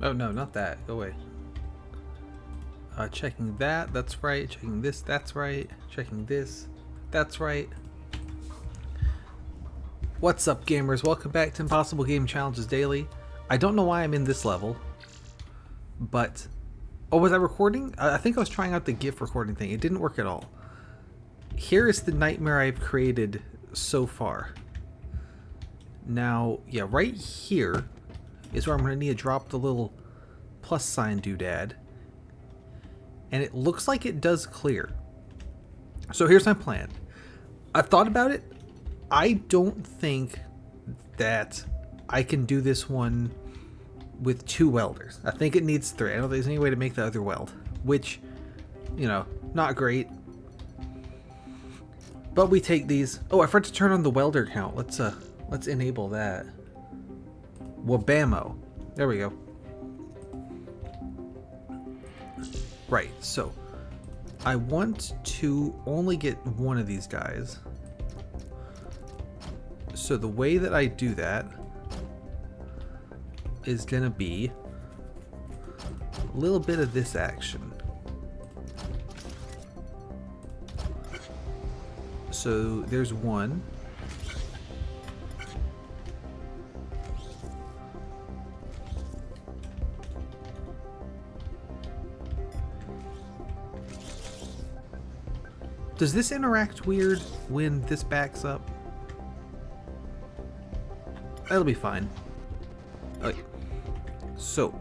Oh no, not that. Go away. Checking that, that's right. Checking this, that's right. Checking this, that's right. What's up, gamers? Welcome back to Impossible Game Challenges Daily. I don't know why I'm in this level, but... Oh, was I recording? I think I was trying out the GIF recording thing. It didn't work at all. Here is the nightmare I've created so far. Now, yeah, right here is where I'm going to need to drop the little plus sign doodad. And it looks like it does clear. So here's my plan. I've thought about it. I don't think that I can do this one with 2 welders. I think it needs 3. I don't think there's any way to make the other weld, which, you know, not great. But we take these. Oh, I forgot to turn on the welder count. Let's enable that. Wabamo. There we go. Right, so I want to only get one of these guys. So the way that I do that is gonna be a little bit of this action. So there's one. Does this interact weird when this backs up? That'll be fine. Okay. So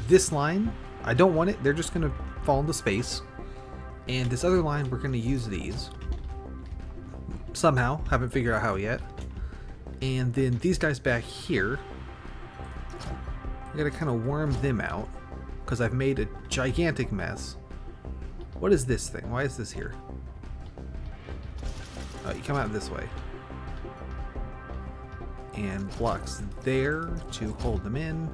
this line, I don't want it. They're just gonna fall into space. And this other line, we're gonna use these somehow. Haven't figured out how yet. And then these guys back here, I gotta kind of worm them out because I've made a gigantic mess. What is this thing? Why is this here? Oh, you come out this way. And blocks there to hold them in.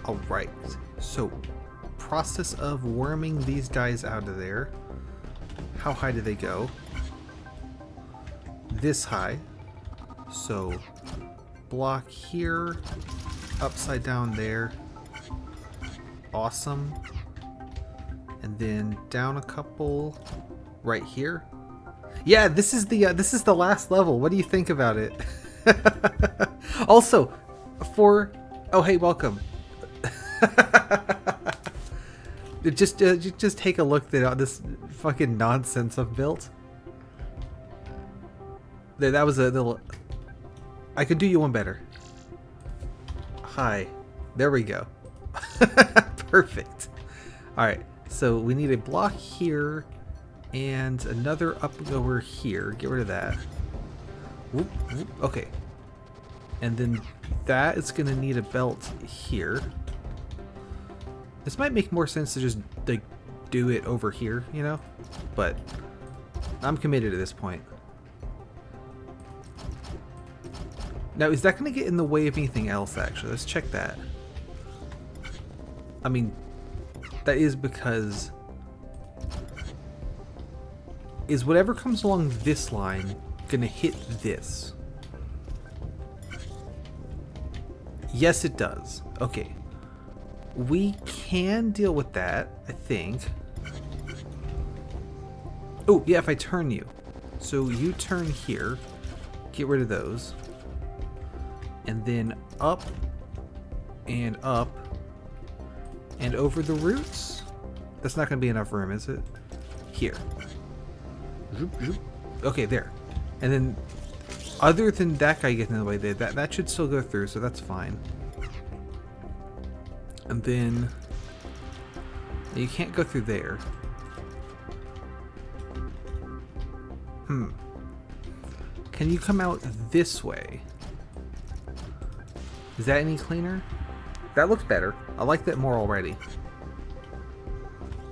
Alright, so process of worming these guys out of there. How high do they go? This high. So block here, upside down there. Awesome. And then down a couple right here. Yeah, this is the last level. What do you think about it? Also, oh hey, welcome. just take a look at this fucking nonsense I've built. There, that was a little. I could do you one better. Hi, there we go. Perfect. All right. So we need a block here and another up over here. Get rid of that. Whoop, whoop. Okay. And then that is going to need a belt here. This might make more sense to just like do it over here, you know? But I'm committed at this point. Now, is that going to get in the way of anything else, actually? Let's check that. I mean... That is because is whatever comes along this line gonna hit this? Yes, it does. Okay. We can deal with that, I think. Oh, yeah, if I turn you. So you turn here. Get rid of those. And then up and up. And over the roots? That's not going to be enough room, is it? Here. Okay, there. And then, other than that guy getting in the way there, that should still go through, so that's fine. And then, you can't go through there. Can you come out this way? Is that any cleaner? That looks better. I like that more already.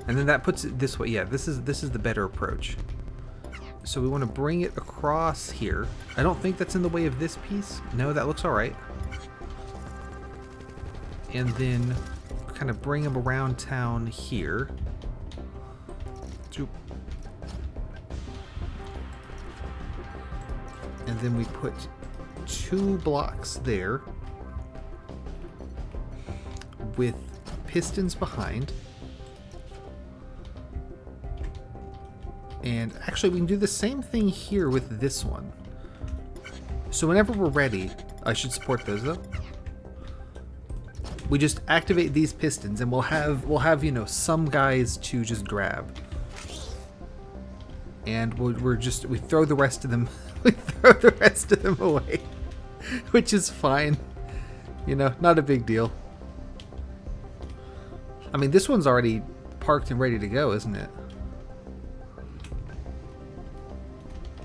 And then that puts it this way. Yeah, this is the better approach. So we want to bring it across here. I don't think that's in the way of this piece. No, that looks all right. And then kind of bring them around town here. then we put 2 blocks there with pistons behind. And actually, we can do the same thing here with this one. So whenever we're ready, I should support those though. We just activate these pistons, and we'll have you know, some guys to just grab. And we throw the rest of them we throw the rest of them away, which is fine. You know, not a big deal. I mean, this one's already parked and ready to go, isn't it?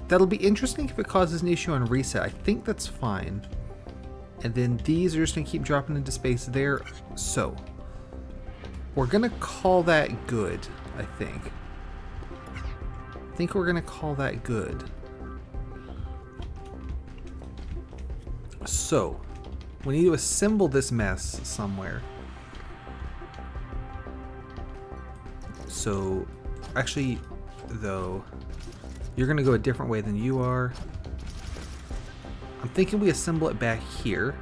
That'll be interesting if it causes an issue on reset. I think that's fine. And then these are just going to keep dropping into space there. So, we're going to call that good, I think. I think we're going to call that good. So, we need to assemble this mess somewhere. So, actually, though, you're going to go a different way than you are. I'm thinking we assemble it back here.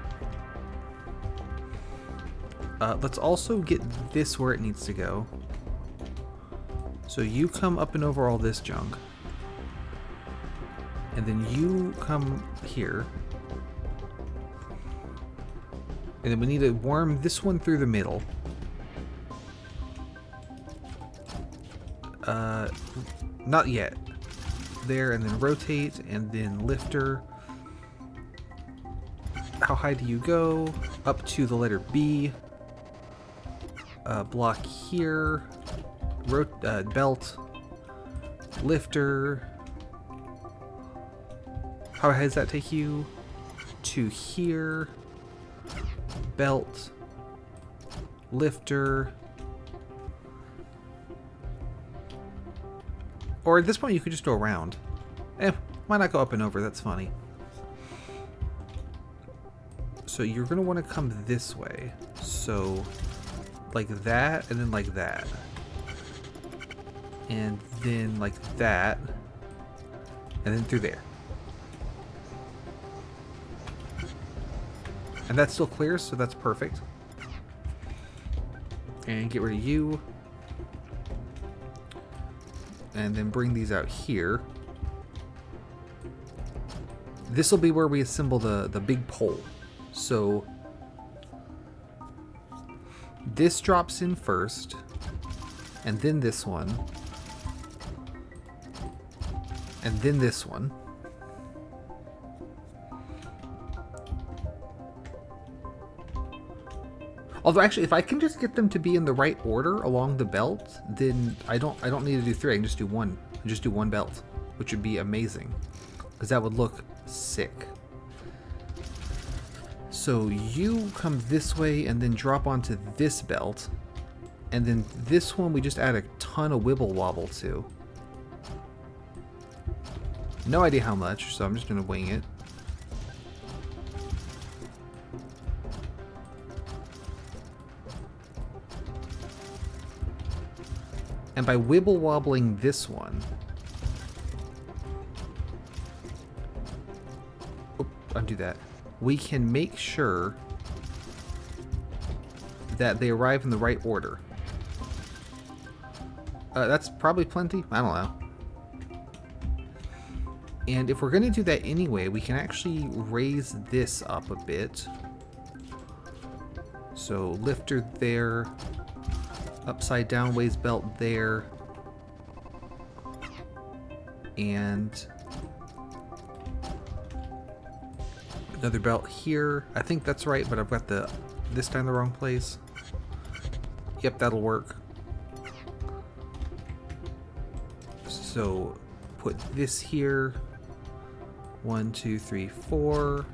Let's also get this where it needs to go. So you come up and over all this junk. And then you come here. And then we need to worm this one through the middle. Not yet. There, and then rotate, and then lifter. How high do you go? Up to the letter B. Block here. Belt. Lifter. How high does that take you? To here. Belt. Lifter. Or at this point you could just go around. Why not go up and over? That's funny. So you're going to want to come this way. So like that, and then like that. And then like that. And then through there. And that still clears, so that's perfect. And get rid of you. And then bring these out here. This will be where we assemble the big pole. So this drops in first, and then this one, and then this one. Although actually, if I can just get them to be in the right order along the belt, then I don't need to do 3. I can just do 1. Just do 1 belt, which would be amazing, because that would look sick. So you come this way and then drop onto this belt, and then this one we just add a ton of wibble wobble to. No idea how much, so I'm just gonna wing it. And by wibble wobbling this one, undo that, we can make sure that they arrive in the right order. That's probably plenty. I don't know. And if we're going to do that anyway, we can actually raise this up a bit. So lifter there, upside down ways belt there, and another belt here. I think that's right, but I've got this time the wrong place. Yep, that'll work. So put this here. 1, 2, 3, 4.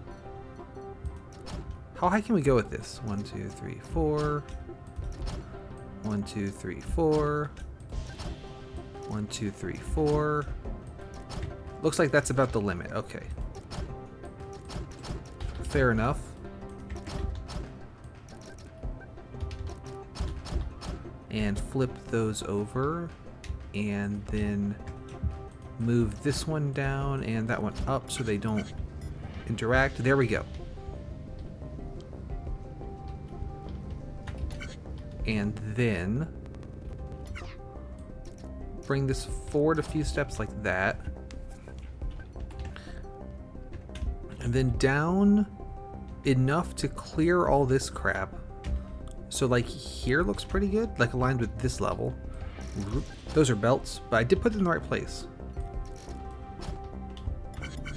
How high can we go with this? 1, 2, 3, 4. 1, 2, 3, 4. 1, 2, 3, 4. Looks like that's about the limit. Okay. Fair enough. And flip those over, and then move this one down and that one up so they don't interact. There we go. And then bring this forward a few steps like that. And then down enough to clear all this crap. So like here looks pretty good, like aligned with this level. Those are belts, but I did put them in the right place.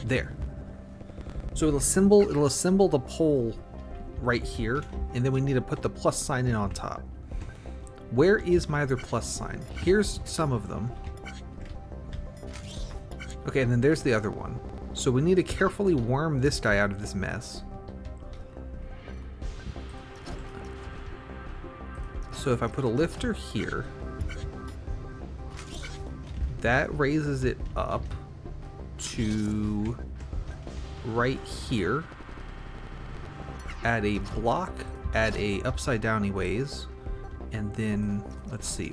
There. So it'll assemble the pole right here, and then we need to put the plus sign in on top. Where is my other plus sign? Here's some of them. Okay, and then there's the other one. So we need to carefully worm this guy out of this mess. So if I put a lifter here, that raises it up to right here. Add a block, add a upside downy ways, and then let's see,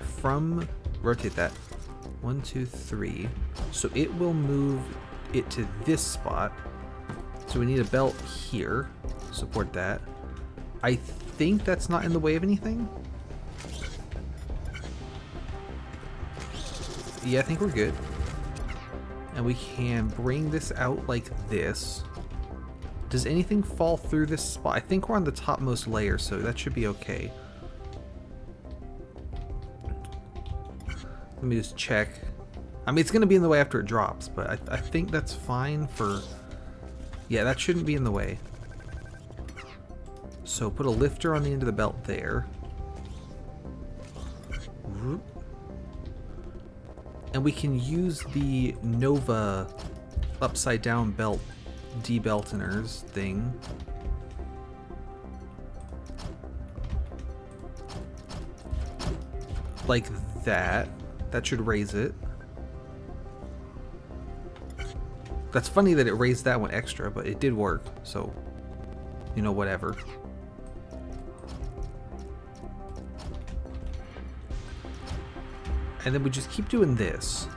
rotate that 1, 2, 3. So it will move it to this spot. So we need a belt here, support that. I think that's not in the way of anything. Yeah, I think we're good. And we can bring this out like this. Does anything fall through this spot? I think we're on the topmost layer, so that should be okay. Let me just check. I mean, it's going to be in the way after it drops, but I think that's fine for... Yeah, that shouldn't be in the way. So put a lifter on the end of the belt there. And we can use the Nova upside down belt debelteners thing. Like that. That should raise it. That's funny that it raised that one extra, but it did work, so, you know, whatever. And then we just keep doing this.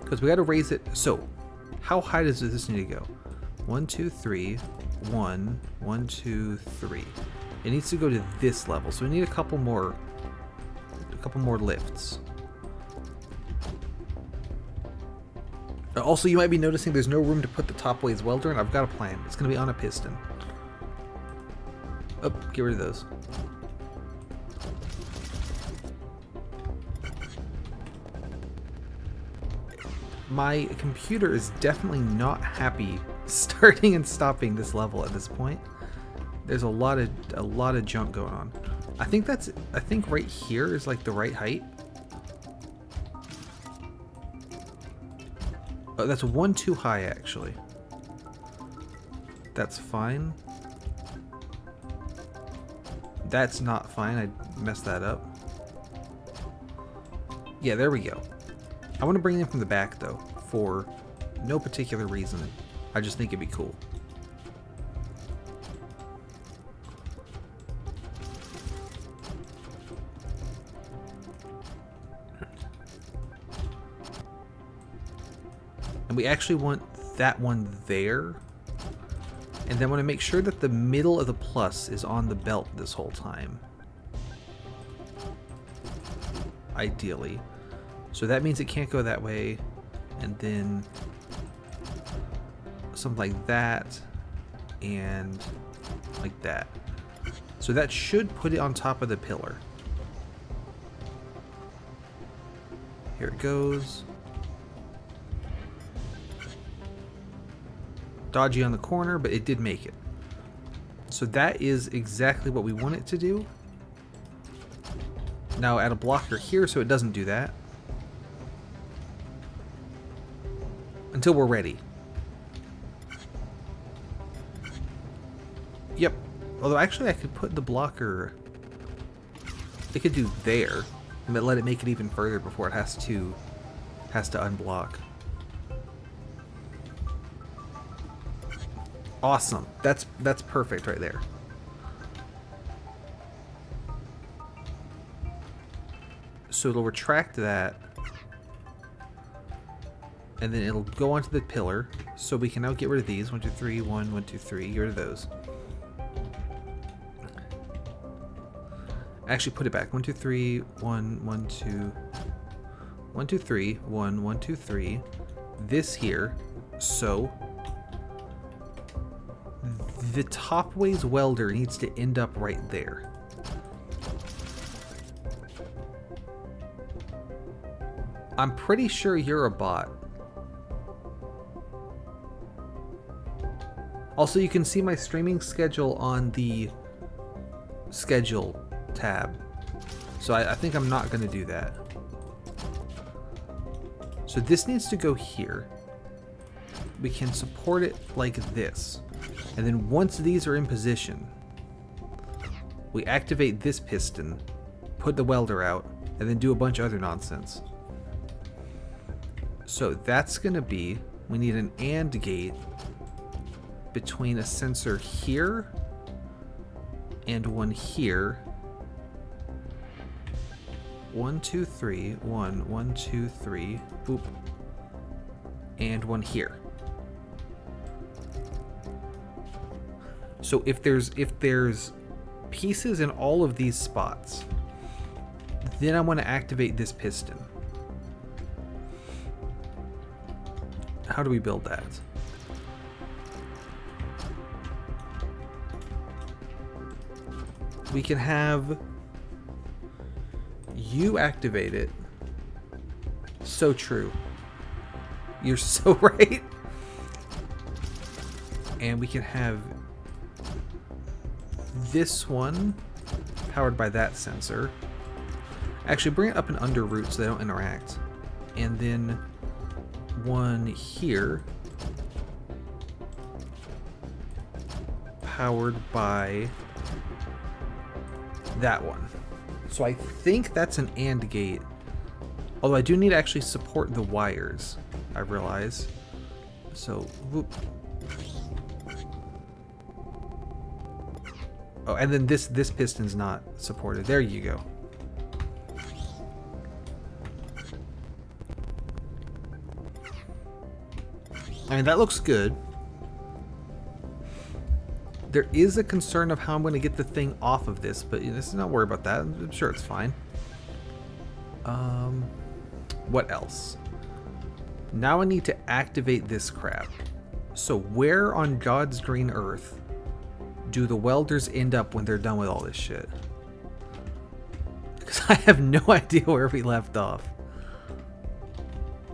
Because we got to raise it. So, how high does this need to go? 1, 2, 3. 1, 1, 2, 3. It needs to go to this level, so we need a couple more lifts. Also, you might be noticing there's no room to put the top ways welder, and I've got a plan. It's going to be on a piston. Oh, get rid of those. My computer is definitely not happy starting and stopping this level at this point. There's a lot of junk going on. I think right here is like the right height. Oh, that's one too high actually. That's fine. That's not fine. I messed that up. Yeah, there we go. I want to bring it in from the back though, for no particular reason. I just think it'd be cool. And we actually want that one there. And then I want to make sure that the middle of the plus is on the belt this whole time. Ideally. So that means it can't go that way. And then something like that. And like that. So that should put it on top of the pillar. Here it goes. Dodgy on the corner, but it did make it. So that is exactly what we want it to do. Now add a blocker here so it doesn't do that. Until we're ready. Yep. Although actually I could put the blocker... It could do there. And let it make it even further before it has to unblock. Awesome. That's perfect right there. So it'll retract that. and then it'll go onto the pillar. So we can now get rid of these. 1, 2, 3, 1, 1, 2, 3. Get rid of those. Actually, put it back. 1, 2, 3, 1, 1, 2. 1, 2, 3, 1, 1, 2, 3. This here. So the Topways welder needs to end up right there. I'm pretty sure you're a bot. Also, you can see my streaming schedule on the schedule tab. So I think I'm not going to do that. So this needs to go here. We can support it like this. And then once these are in position, we activate this piston, put the welder out, and then do a bunch of other nonsense. So that's going to be, we need an AND gate between a sensor here and one here. 1, 2, 3, 1, 1, 2, 3, boop, and one here. So if there's pieces in all of these spots, then I want to activate this piston. How do we build that? We can have you activate it. So true. You're so right. And we can have this one powered by that sensor. Actually, bring it up and under root so they don't interact. And then one here powered by that one. So I think that's an AND gate. Although I do need to actually support the wires, I realize. So, whoop. Oh, and then this piston's not supported. There you go. I mean, that looks good. There is a concern of how I'm going to get the thing off of this, but let's not worry about that. I'm sure it's fine. What else? Now I need to activate this crap. So where on God's green earth do the welders end up when they're done with all this shit? Because I have no idea where we left off.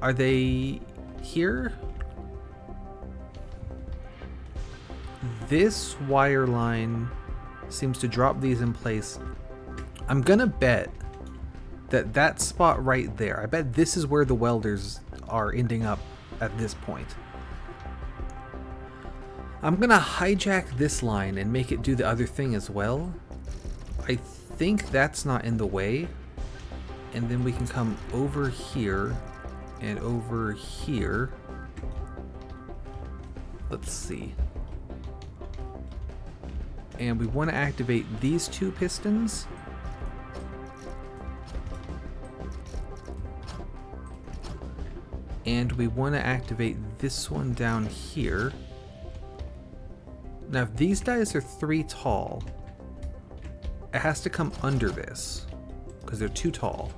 Are they here? This wire line seems to drop these in place. I'm gonna bet that that spot right there, I bet this is where the welders are ending up at this point. I'm gonna hijack this line and make it do the other thing as well. I think that's not in the way. And then we can come over here and over here. Let's see. And we want to activate these two pistons. And we want to activate this one down here. Now, if these guys are 3 tall, it has to come under this because they're too tall.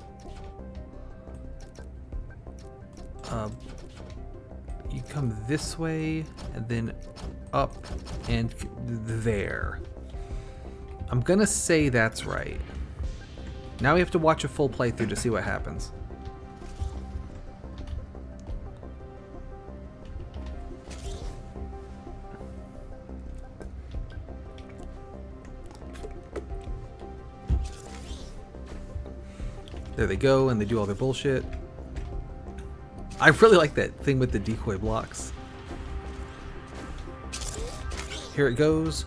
You come this way and then up and there. I'm gonna say that's right. Now we have to watch a full playthrough to see what happens. There they go, and they do all their bullshit. I really like that thing with the decoy blocks. Here it goes.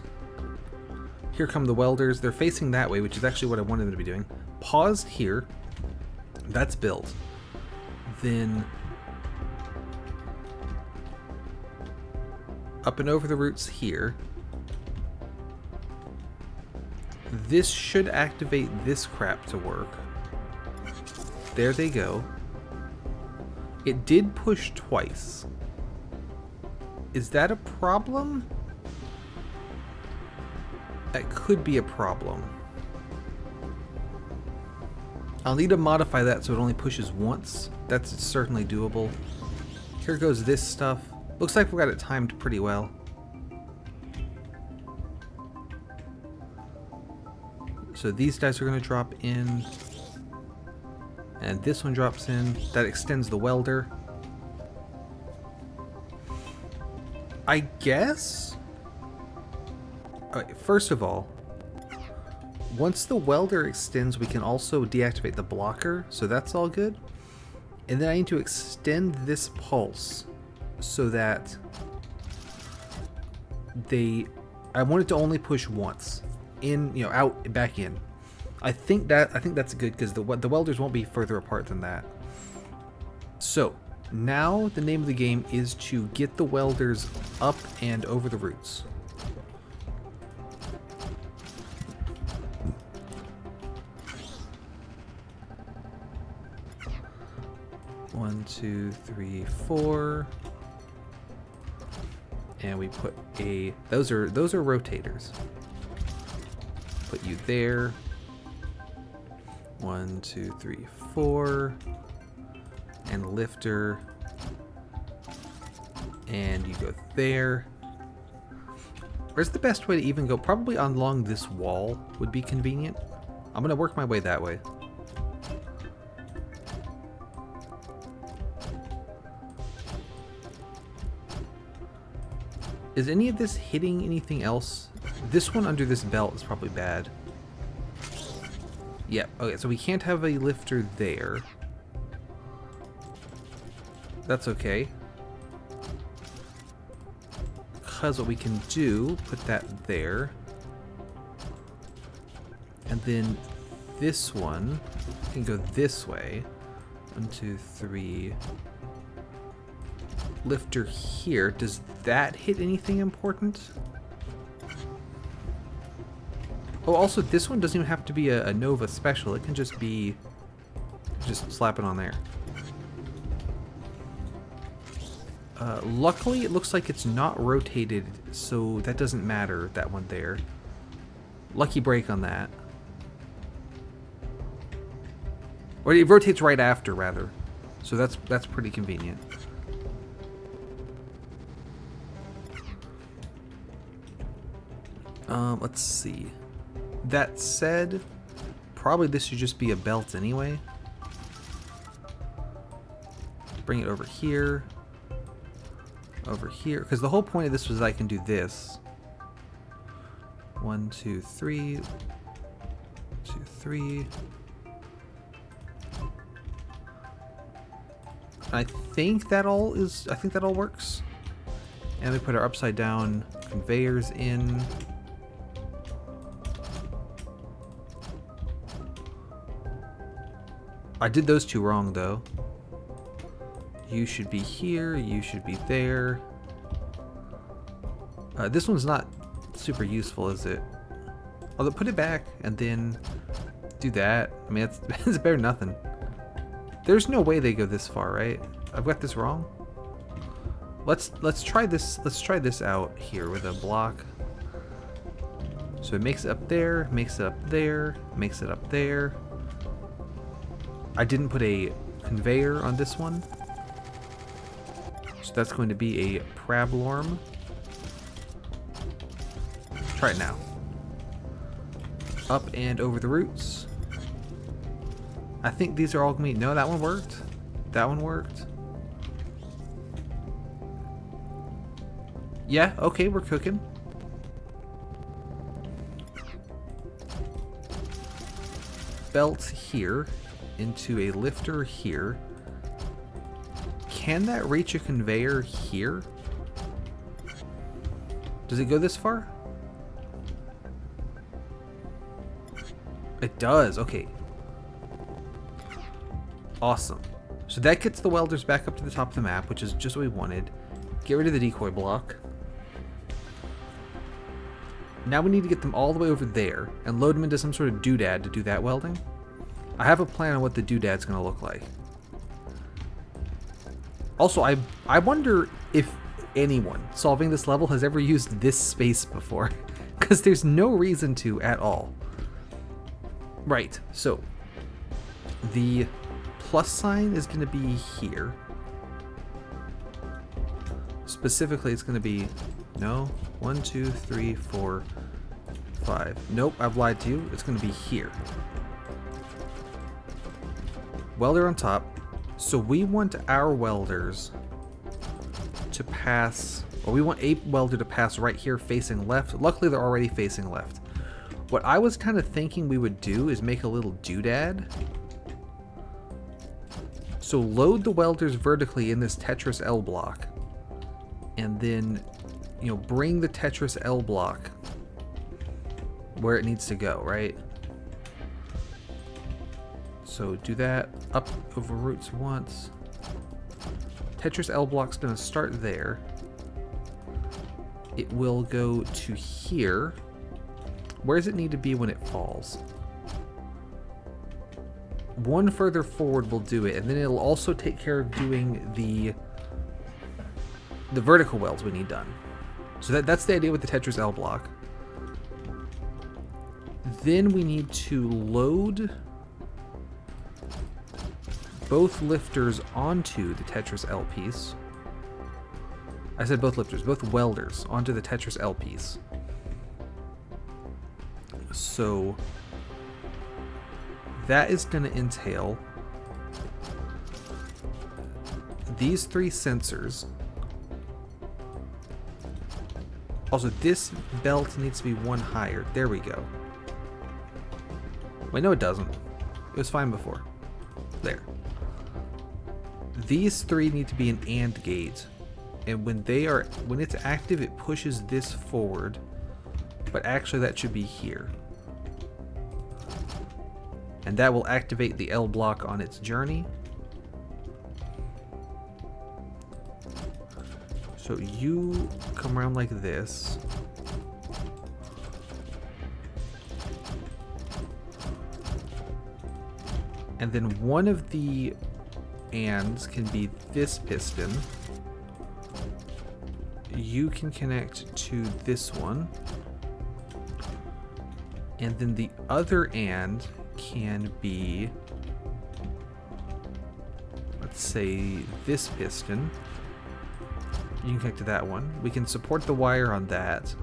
Here come the welders. They're facing that way, which is actually what I wanted them to be doing. Paused here. That's built. Then up and over the roots here. This should activate this crap to work. There they go. It did push twice. Is that a problem? That could be a problem. I'll need to modify that so it only pushes once. That's certainly doable. Here goes this stuff. Looks like we got it timed pretty well. So these guys are going to drop in. And this one drops in. That extends the welder. I guess? Alright, first of all, once the welder extends, we can also deactivate the blocker, so that's all good. And then I need to extend this pulse so that I want it to only push once. In, you know, out, back in. I think that's good because the welders won't be further apart than that. So now the name of the game is to get the welders up and over the roots. One, two, three, four, and we put a. Those are rotators. Put you there. 1, 2, 3, 4, and lifter, and you go there. Where's the best way to even go? Probably along this wall would be convenient. I'm gonna work my way that way. Is any of this hitting anything else? This one under this belt is probably bad. Yep, okay, so we can't have a lifter there. That's okay. Because what we can do, put that there. And then this one can go this way. 1, 2, 3. Lifter here. Does that hit anything important? Oh, also this one doesn't even have to be a Nova special. It can just be, just slap it on there. Luckily, it looks like it's not rotated, so that doesn't matter, that one there. Lucky break on that. Or it rotates right after, rather. So that's pretty convenient. Let's see. That said, probably this should just be a belt anyway. Bring it over here. Over here. Because the whole point of this was I can do this. 1, 2, 3. 2, 3. I think that all works. And we put our upside down conveyors in. I did those two wrong though. You should be here, you should be there. This one's not super useful, is it? Although put it back and then do that. I mean, it's better than nothing. There's no way they go this far, right? I've got this wrong. Let's try this. Let's try this out here with a block. So it makes it up there, makes it up there, makes it up there. I didn't put a conveyor on this one. So that's going to be a parablorm. Try it now. Up and over the roots. I think these are all going to be... No, that one worked. That one worked. Yeah, okay, we're cooking. Belt here. Into a lifter here. Can that reach a conveyor here? Does it go this far? It does, okay. Awesome. So that gets the welders back up to the top of the map, which is just what we wanted. Get rid of the decoy block. Now we need to get them all the way over there and load them into some sort of doodad to do that welding. I have a plan on what the doodad's going to look like. Also, I wonder if anyone solving this level has ever used this space before, because there's no reason to at all. Right, so the plus sign is going to be here. Specifically, it's going to be, no, 1, 2, 3, 4, 5. Nope, I've lied to you. It's going to be here. Welder on top. So we want our welders to pass, or we want a welder to pass right here facing left. Luckily, they're already facing left. What I was kind of thinking we would do is make a little doodad. So load the welders vertically in this Tetris L block. And then, you know, bring the Tetris L block where it needs to go, right? So do that up over roots once. Tetris L block's gonna start there. It will go to here. Where does it need to be when it falls? One further forward will do it, and then it'll also take care of doing the vertical welds we need done. So that's the idea with the Tetris L block. Then we need to load both lifters onto the Tetris L piece. I said both lifters, both welders onto the Tetris L piece. So that is going to entail these 3 sensors. Also, this belt needs to be 1 higher. There we go. Wait, no it doesn't. It was fine before. There. These 3 need to be an AND gate. And when it's active, it pushes this forward. But actually that should be here. And that will activate the L block on its journey. So you come around like this. And then one of the ANDs can be this piston. You can connect to this one. And then the other AND can be, let's say, this piston. You can connect to that one. We can support the wire on that.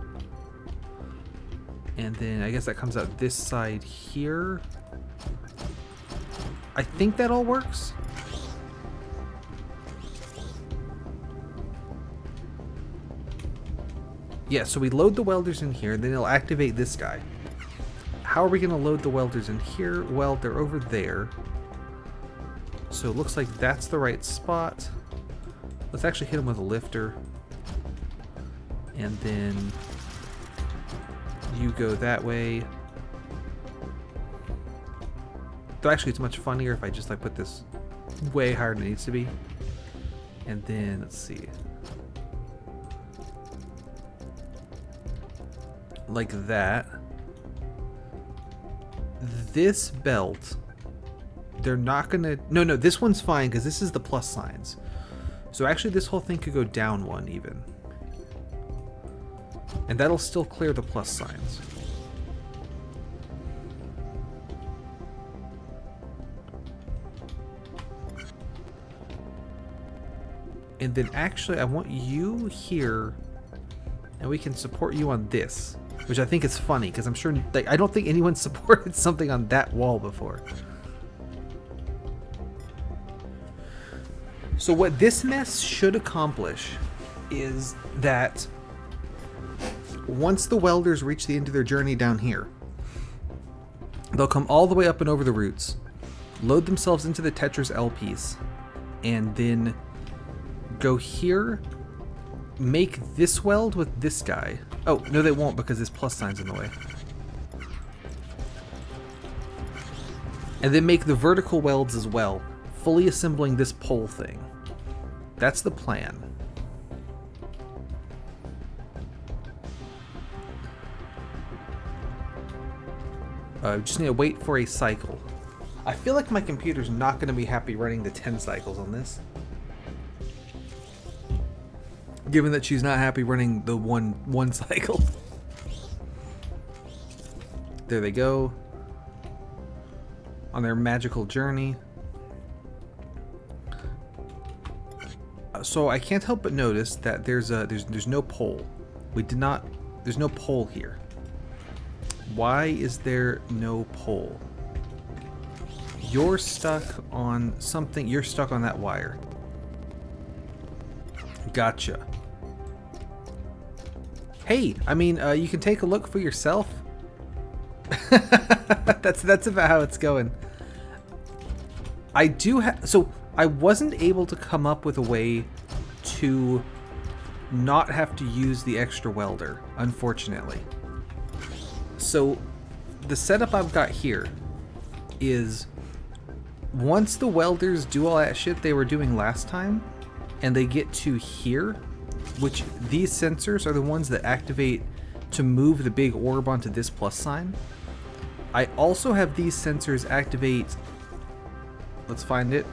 And then I guess that comes out this side here. I think that all works. Yeah, so we load the welders in here, then it'll activate this guy. How are we going to load the welders in here? Well, they're over there. So it looks like that's the right spot. Let's actually hit them with a lifter. And then you go that way. Though actually it's much funnier if I just like put this way higher than it needs to be. And then, let's see. Like that. This belt, they're not gonna, no, this one's fine because this is the plus signs. So actually this whole thing could go down 1 even. And that'll still clear the plus signs. And then actually I want you here, and we can support you on this. Which I think is funny, because I'm sure, like, I don't think anyone supported something on that wall before. So what this mess should accomplish is that once the welders reach the end of their journey down here, they'll come all the way up and over the roots, load themselves into the Tetris L piece, and then go here, make this weld with this guy. Oh, no they won't because this plus sign's in the way. And then make the vertical welds as well, fully assembling this pole thing. That's the plan. Just need to wait for a cycle. I feel like my computer's not going to be happy running the 10 cycles on this. given that she's not happy running the one cycle. There they go on their magical journey. So I can't help but notice that there's no pole. There's no pole here. Why is there no pole? You're stuck on something. You're stuck on that wire. Gotcha. Hey, I mean, you can take a look for yourself. That's about how it's going. I do have, so I wasn't able to come up with a way to not have to use the extra welder, unfortunately. So the setup I've got here is once the welders do all that shit they were doing last time and they get to here, which these sensors are the ones that activate to move the big orb onto this plus sign. I also have these sensors activate, let's find it,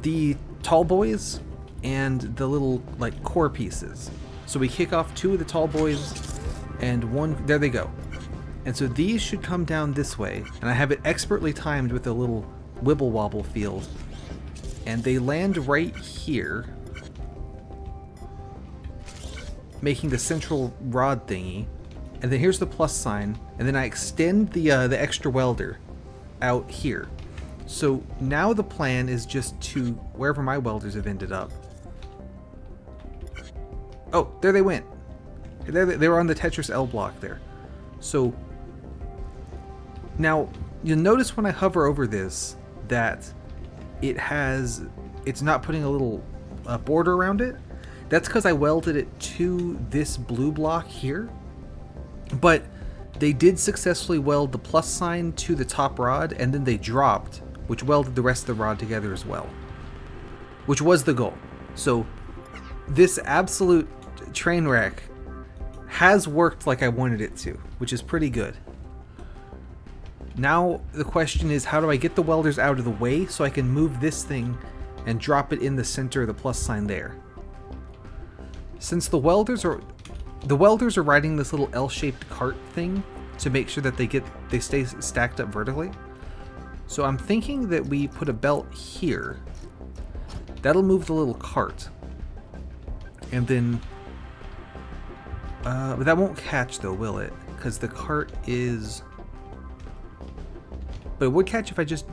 the tall boys and the little like core pieces. So we kick off 2 of the tall boys and 1, there they go. And so these should come down this way, and I have it expertly timed with a little wibble wobble field, and they land right here, making the central rod thingy. And then here's the plus sign, and then I extend the extra welder out here. So now the plan is just to wherever my welders have ended up. Oh, there they went. They were on the Tetris L block there. So now you'll notice when I hover over this that it's not putting a little border around it. That's because I welded it to this blue block here. But they did successfully weld the plus sign to the top rod, and then they dropped, which welded the rest of the rod together as well, which was the goal. So this absolute train wreck has worked like I wanted it to, which is pretty good. Now the question is, how do I get the welders out of the way so I can move this thing and drop it in the center of the plus sign there? Since the welders are riding this little L-shaped cart thing to make sure that they stay stacked up vertically. So I'm thinking that we put a belt here. That'll move the little cart. And then but that won't catch though, will it? Because the cart is... But it would catch if I just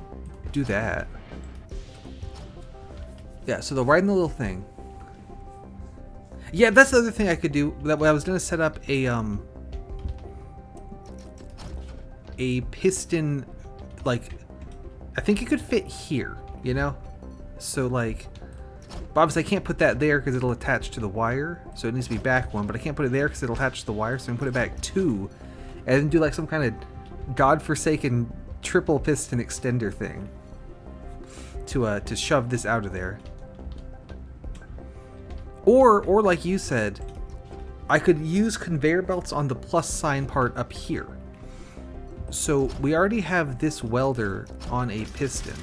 do that. Yeah, so they'll ride in the little thing. Yeah, that's the other thing I could do. That I was gonna set up a piston, like, I think it could fit here, you know? So like, but obviously I can't put that there because it'll attach to the wire, so it needs to be back 1, but I can't put it there because it'll attach to the wire, so I can put it back 2, and then do like some kind of godforsaken triple piston extender thing to shove this out of there. Or like you said, I could use conveyor belts on the plus sign part up here. So we already have this welder on a piston.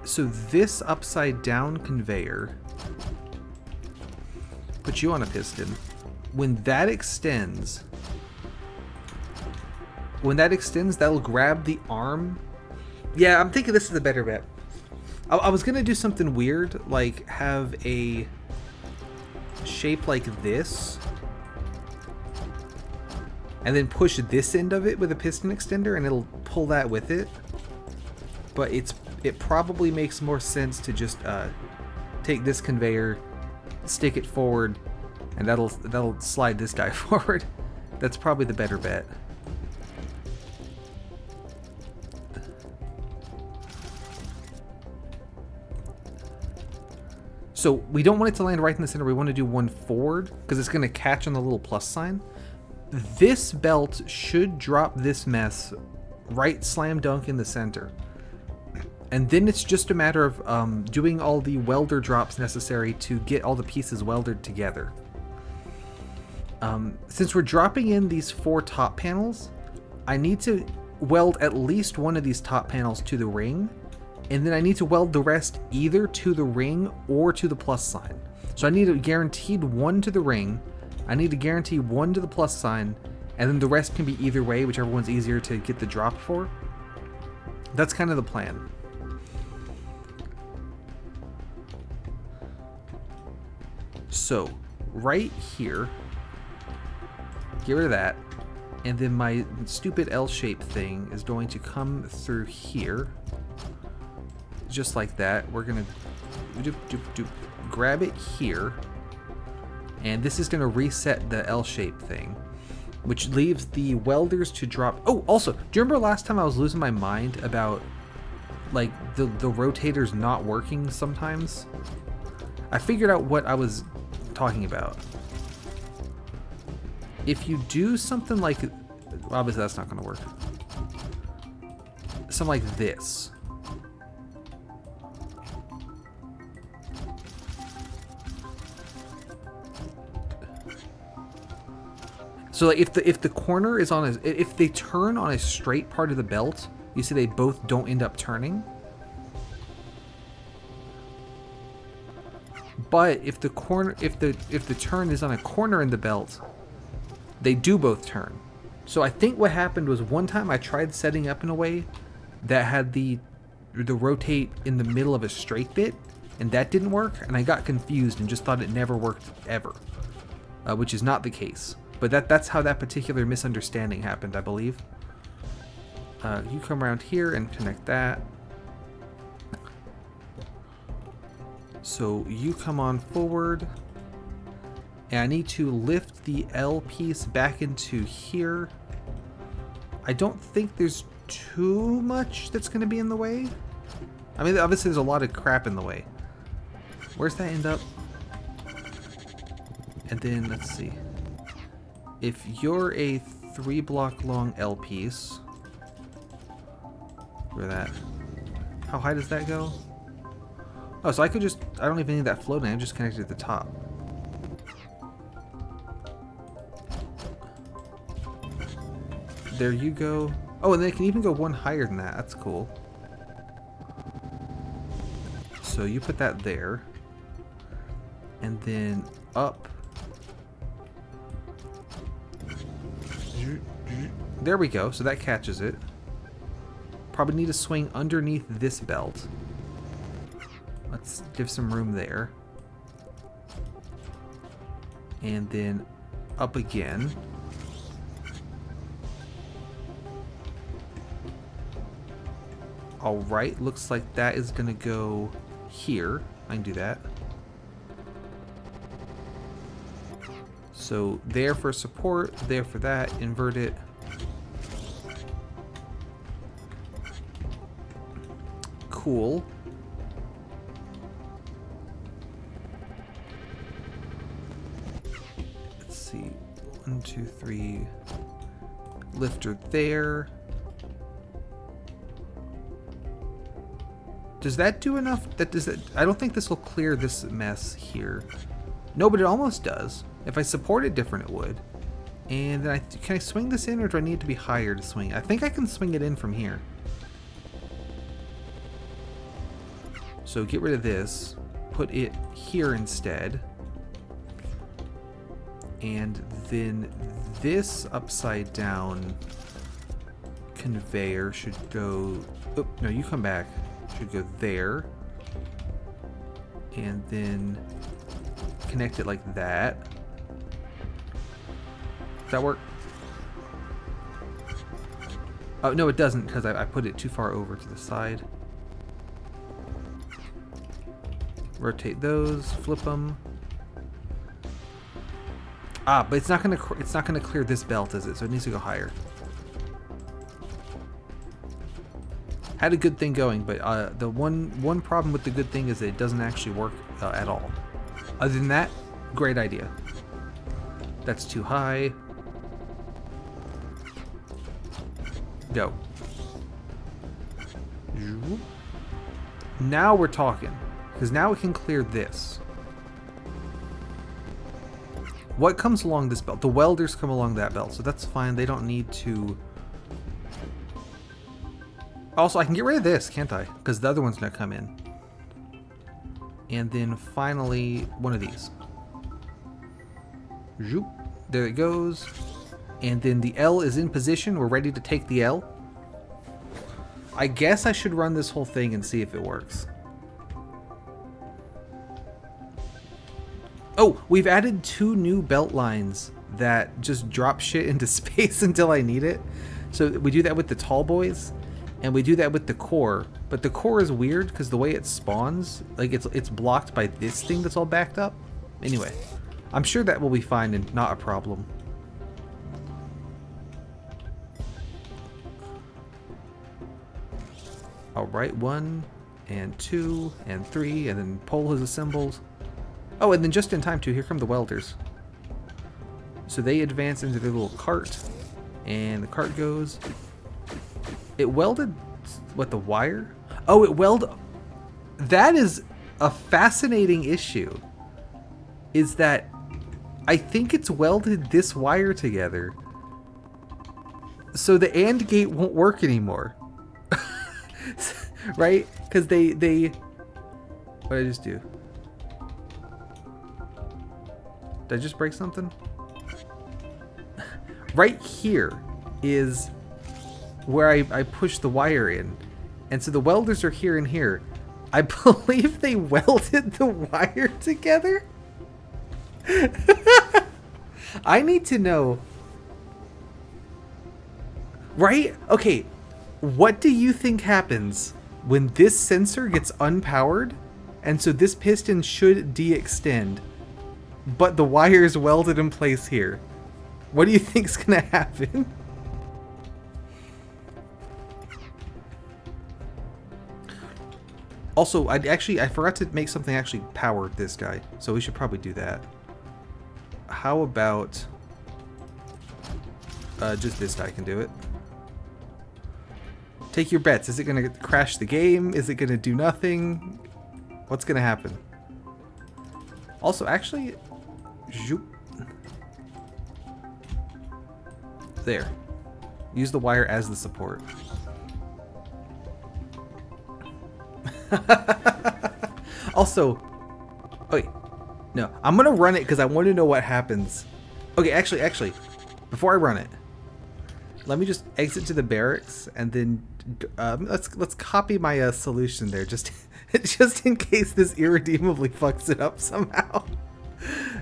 So this upside down conveyor, put you on a piston. When that extends, that'll grab the arm. Yeah, I'm thinking this is a better bet. I was gonna do something weird, like have a shape like this, and then push this end of it with a piston extender, and it'll pull that with it. But it probably makes more sense to just take this conveyor, stick it forward, and that'll slide this guy forward. That's probably the better bet. So we don't want it to land right in the center. We want to do one forward because it's going to catch on the little plus sign. This belt should drop this mess right slam dunk in the center. And then it's just a matter of doing all the welder drops necessary to get all the pieces welded together. Since we're dropping in these 4 top panels, I need to weld at least one of these top panels to the ring and then I need to weld the rest either to the ring or to the plus sign. So I need a guaranteed one to the ring, I need to guarantee one to the plus sign, and then the rest can be either way, whichever one's easier to get the drop for. That's kind of the plan. So, right here, get rid of that, and then my stupid L-shaped thing is going to come through here, just like that. We're gonna grab it here, and this is gonna reset the L-shaped thing, which leaves the welders to drop. Oh, also, do you remember last time I was losing my mind about like the rotators not working sometimes? I figured out what I was talking about. If you do something like, obviously that's not going to work. Something like this. So like if the corner is on a, if they turn on a straight part of the belt, you see they both don't end up turning. But if the corner, if the turn is on a corner in the belt, they do both turn. So I think what happened was one time I tried setting up in a way that had the rotate in the middle of a straight bit, and that didn't work, and I got confused and just thought it never worked ever, which is not the case. But that's how that particular misunderstanding happened, I believe. You come around here and connect that. So you come on forward, and I need to lift the L piece back into here. I don't think there's too much that's going to be in the way. I mean, obviously there's a lot of crap in the way. Where's that end up? And then, let's see. If you're a 3-block long L piece, where that? How high does that go? Oh, so I could just, I don't even need that floating, I'm just connected at the top. There you go. Oh, and then it can even go one higher than that, that's cool. So you put that there. And then up. There we go, so that catches it. Probably need to swing underneath this belt. Let's give some room there. And then up again. Alright, looks like that is going to go here. I can do that. So there for support, there for that, invert it. Cool. Let's see, 1, 2, 3, lifter there. Does that do enough? I don't think this will clear this mess here. No, but it almost does. If I support it different, it would. And then can I swing this in, or do I need it to be higher to swing? I think I can swing it in from here. So get rid of this, put it here instead. And then this upside down conveyor should go, oh, no, you come back. Should go there. And then connect it like that. Does that work? Oh, no, it doesn't, because I put it too far over to the side. Rotate those, flip them. Ah, but it's not gonna clear this belt, is it? So it needs to go higher. Had a good thing going, but the one problem with the good thing is that it doesn't actually work at all. Other than that, great idea. That's too high. Go. Now we're talking, because now we can clear this. What comes along this belt? The welders come along that belt, so that's fine. They don't need to Also, I can get rid of this, can't I? Because the other one's gonna come in. And then finally, one of these. Zoop. There it goes. And then the L is in position. We're ready to take the L. I guess I should run this whole thing and see if it works. Oh, we've added 2 new belt lines that just drop shit into space until I need it. So we do that with the tall boys, and we do that with the core. But the core is weird because the way it spawns, like it's blocked by this thing that's all backed up. Anyway, I'm sure that will be fine and not a problem. All right, 1 and 2 and 3, and then pole is assembled. Oh, and then just in time too, here come the welders. So they advance into their little cart, and the cart goes. It welded, what, the wire? Oh, it welded. That is a fascinating issue. Is that I think it's welded this wire together, so the AND gate won't work anymore. Right? Because they what did I just do? Did I just break something? Right here is where I push the wire in. And so the welders are here and here. I believe they welded the wire together. I need to know. Right? Okay. What do you think happens when this sensor gets unpowered? And so this piston should de-extend, but the wire is welded in place here. What do you think's gonna happen? Also, I forgot to make something actually power this guy, so we should probably do that. How about just this guy can do it? Take your bets. Is it gonna crash the game? Is it gonna do nothing? What's gonna happen? Also, actually, zoop. There. Use the wire as the support. Also, wait, no, I'm gonna run it because I want to know what happens. Okay, actually, before I run it, let me just exit to the barracks and then let's copy my solution there, just just in case this irredeemably fucks it up somehow.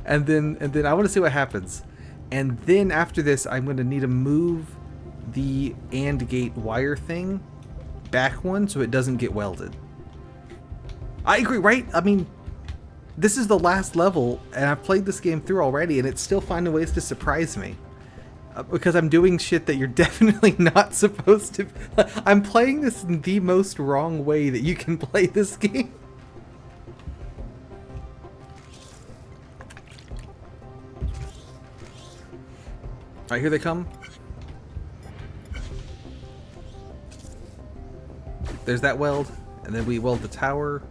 And then I want to see what happens. And then after this, I'm going to need to move the AND gate wire thing back one so it doesn't get welded. I agree, right? I mean, this is the last level, and I've played this game through already, and it's still finding ways to surprise me. Because I'm doing shit that you're definitely not supposed to. I'm playing this in the most wrong way that you can play this game. Alright, here they come. There's that weld, and then we weld the tower.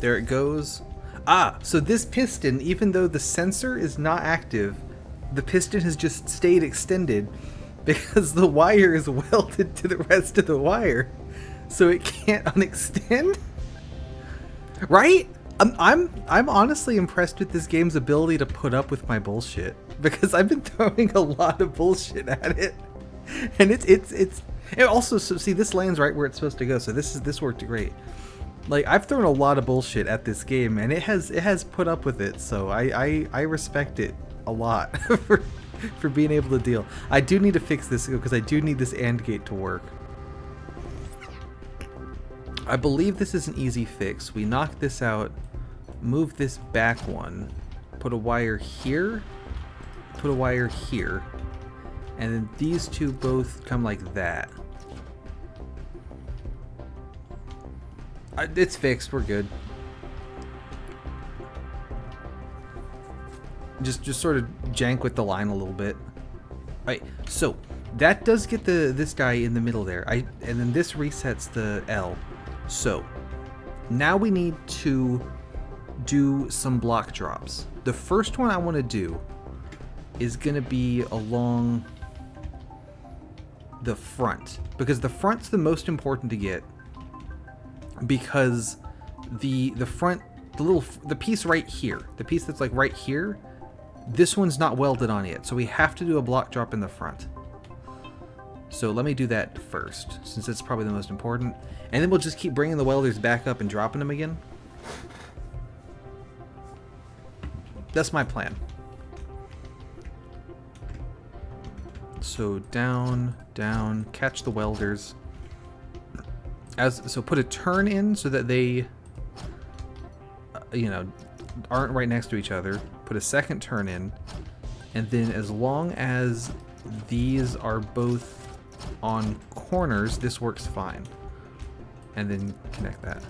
There it goes. Ah, so this piston, even though the sensor is not active, the piston has just stayed extended because the wire is welded to the rest of the wire, so it can't unextend. Right? I'm honestly impressed with this game's ability to put up with my bullshit, because I've been throwing a lot of bullshit at it, and it also, so see, this lands right where it's supposed to go, so this worked great. Like, I've thrown a lot of bullshit at this game, and it has put up with it, so I respect it a lot for being able to deal. I do need to fix this because I do need this AND gate to work. I believe this is an easy fix. We knock this out, move this back one, put a wire here, put a wire here, and then these two both come like that. It's fixed, we're good. Just sort of jank with the line a little bit. Alright, so that does get this guy in the middle there. And then this resets the L. So now we need to do some block drops. The first one I want to do is gonna be along the front, because the front's the most important to get, because the front, the piece right here, the piece that's like right here, this one's not welded on yet, so we have to do a block drop in the front. So let me do that first, since it's probably the most important, and then we'll just keep bringing the welders back up and dropping them again. That's my plan. So down, down, catch the welders. So put a turn in so that they, you know, aren't right next to each other. Put a second turn in, and then as long as these are both on corners, this works fine. And then connect that.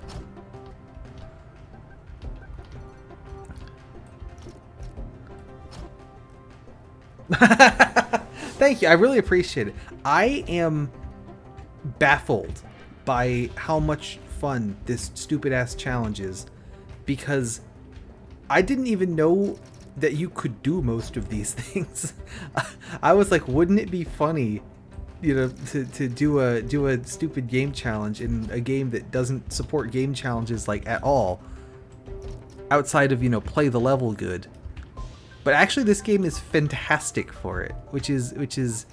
Thank you. I really appreciate it. I am baffled by how much fun this stupid ass challenge is, because I didn't even know that you could do most of these things. I was like, wouldn't it be funny, you know, to do a stupid game challenge in a game that doesn't support game challenges like at all, outside of, you know, play the level good. But actually this game is fantastic for it, which is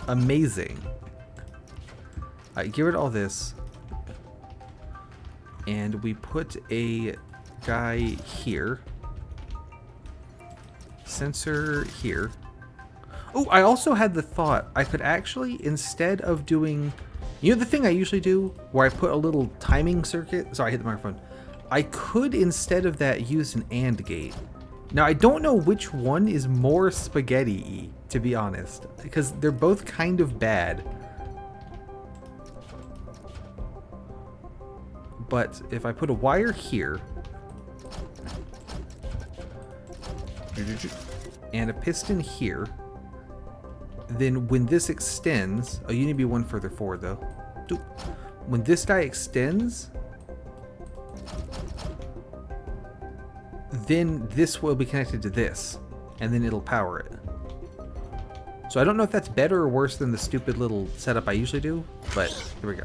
amazing. Alright, get rid of all this. And we put a guy here. Sensor here. Oh, I also had the thought I could actually, instead of doing, you know, the thing I usually do where I put a little timing circuit. Sorry, I hit the microphone. I could, instead of that, use an AND gate. Now, I don't know which one is more spaghetti-y, to be honest, because they're both kind of bad. But if I put a wire here, and a piston here, then when this extends, oh, you need to be one further forward though. When this guy extends, then this will be connected to this, and then it'll power it. So I don't know if that's better or worse than the stupid little setup I usually do, but here we go.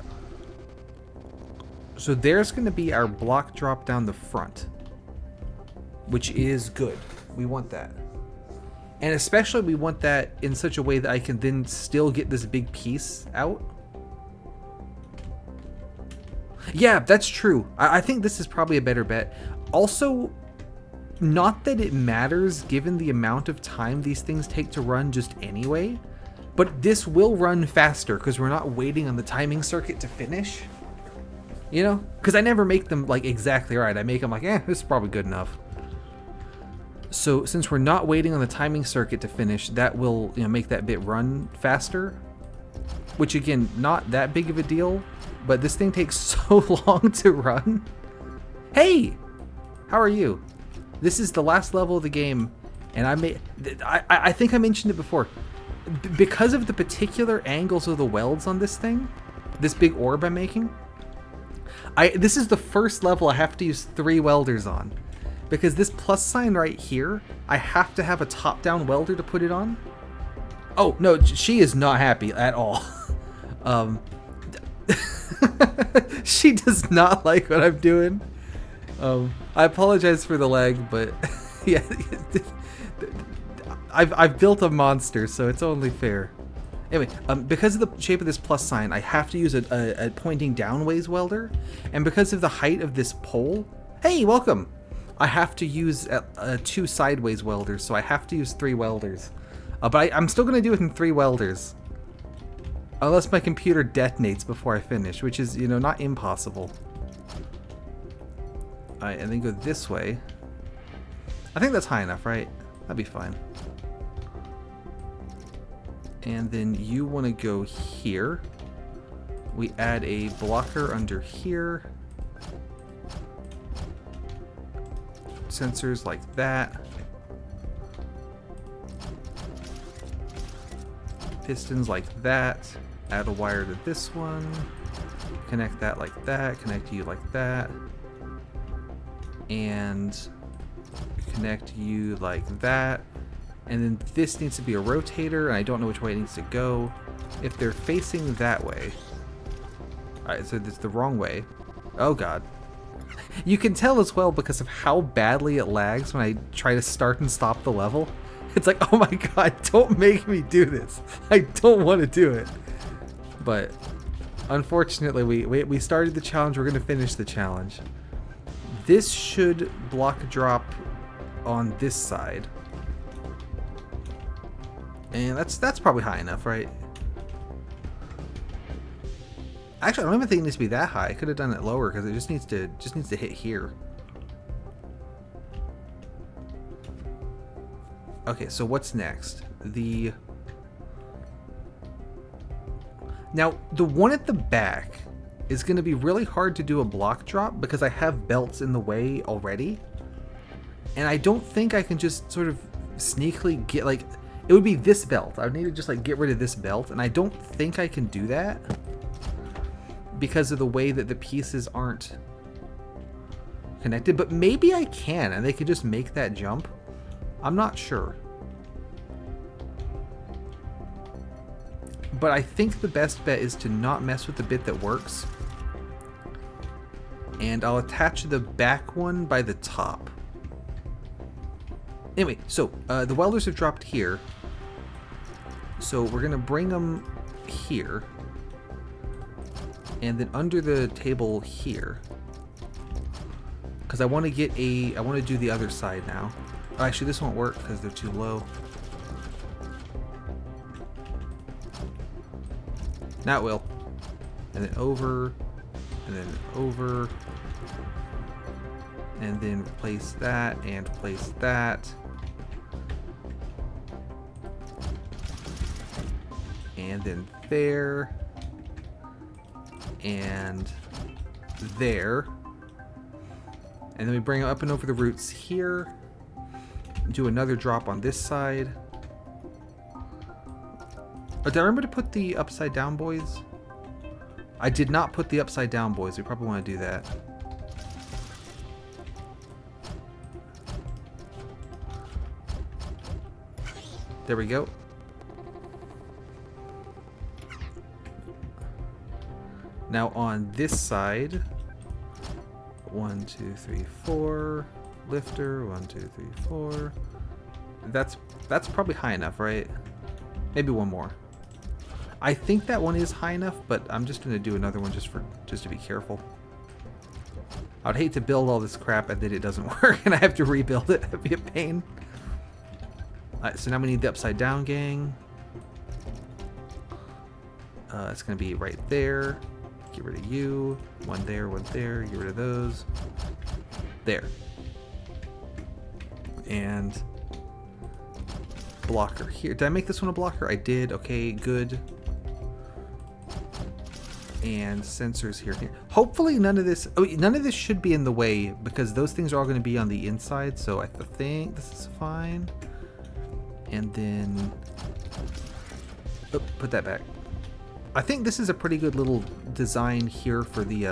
So there's going to be our block drop down the front, which is good. We want that. And especially we want that in such a way that I can then still get this big piece out. Yeah, that's true. I think this is probably a better bet. Also, not that it matters given the amount of time these things take to run just anyway, but this will run faster because we're not waiting on the timing circuit to finish. You know? Because I never make them like exactly right. I make them like, this is probably good enough. So since we're not waiting on the timing circuit to finish, that will, you know, make that bit run faster. Which again, not that big of a deal, but this thing takes so long to run. Hey! How are you? This is the last level of the game, and I think I mentioned it before. Because of the particular angles of the welds on this thing, this big orb I'm making, this is the first level I have to use 3 welders on. Because this plus sign right here, I have to have a top-down welder to put it on. Oh, no, she is not happy at all. She does not like what I'm doing. I apologize for the lag, but yeah, I've built a monster, so it's only fair. Anyway, because of the shape of this plus sign, I have to use a pointing downways welder, and because of the height of this pole, hey, welcome! I have to use 2 sideways welders, so I have to use 3 welders. But I'm still going to do it in 3 welders. Unless my computer detonates before I finish, which is, you know, not impossible. Alright, and then go this way. I think that's high enough, right? That'd be fine. And then you want to go here. We add a blocker under here. Sensors like that. Pistons like that. Add a wire to this one. Connect that like that. Connect you like that. And connect you like that. And then this needs to be a rotator, and I don't know which way it needs to go. if they're facing that way. Alright, so it's the wrong way. Oh god. You can tell as well because of how badly it lags when I try to start and stop the level. It's like, oh my god, don't make me do this. I don't want to do it. But unfortunately, we started the challenge. We're going to finish the challenge. This should block drop on this side. And that's probably high enough, right? Actually, I don't even think it needs to be that high. I could have done it lower because it just needs to hit here. Okay, so what's next? Now, the one at the back is going to be really hard to do a block drop because I have belts in the way already. And I don't think I can just sort of sneakily get, like, it would be this belt. I would need to just, like, get rid of this belt. And I don't think I can do that because of the way that the pieces aren't connected. But maybe I can, and they could just make that jump. I'm not sure. But I think the best bet is to not mess with the bit that works. And I'll attach the back one by the top. Anyway, so the welders have dropped here. So we're going to bring them here. And then under the table here. Because I want to do the other side now. Oh, actually, this won't work because they're too low. Now it will. And then over. And then over. And then place that and place that. And then there. And there. And then we bring it up and over the roots here. Do another drop on this side. Oh, did I remember to put the upside down boys? I did not put the upside down boys. We probably want to do that. There we go. Now on this side, 1, 2, 3, 4, lifter, 1, 2, 3, 4. That's probably high enough, right? Maybe one more. I think that one is high enough, but I'm just gonna do another one just to be careful. I'd hate to build all this crap and then it doesn't work and I have to rebuild it. That'd be a pain. Alright, so now we need the upside down gang. It's gonna be right there. Get rid of you. One there, get rid of those. There. And blocker here. Did I make this one a blocker? I did. Okay, good. And sensors here. Hopefully none of this should be in the way because those things are all going to be on the inside, so I think this is fine. And then put that back. I think this is a pretty good little design here for the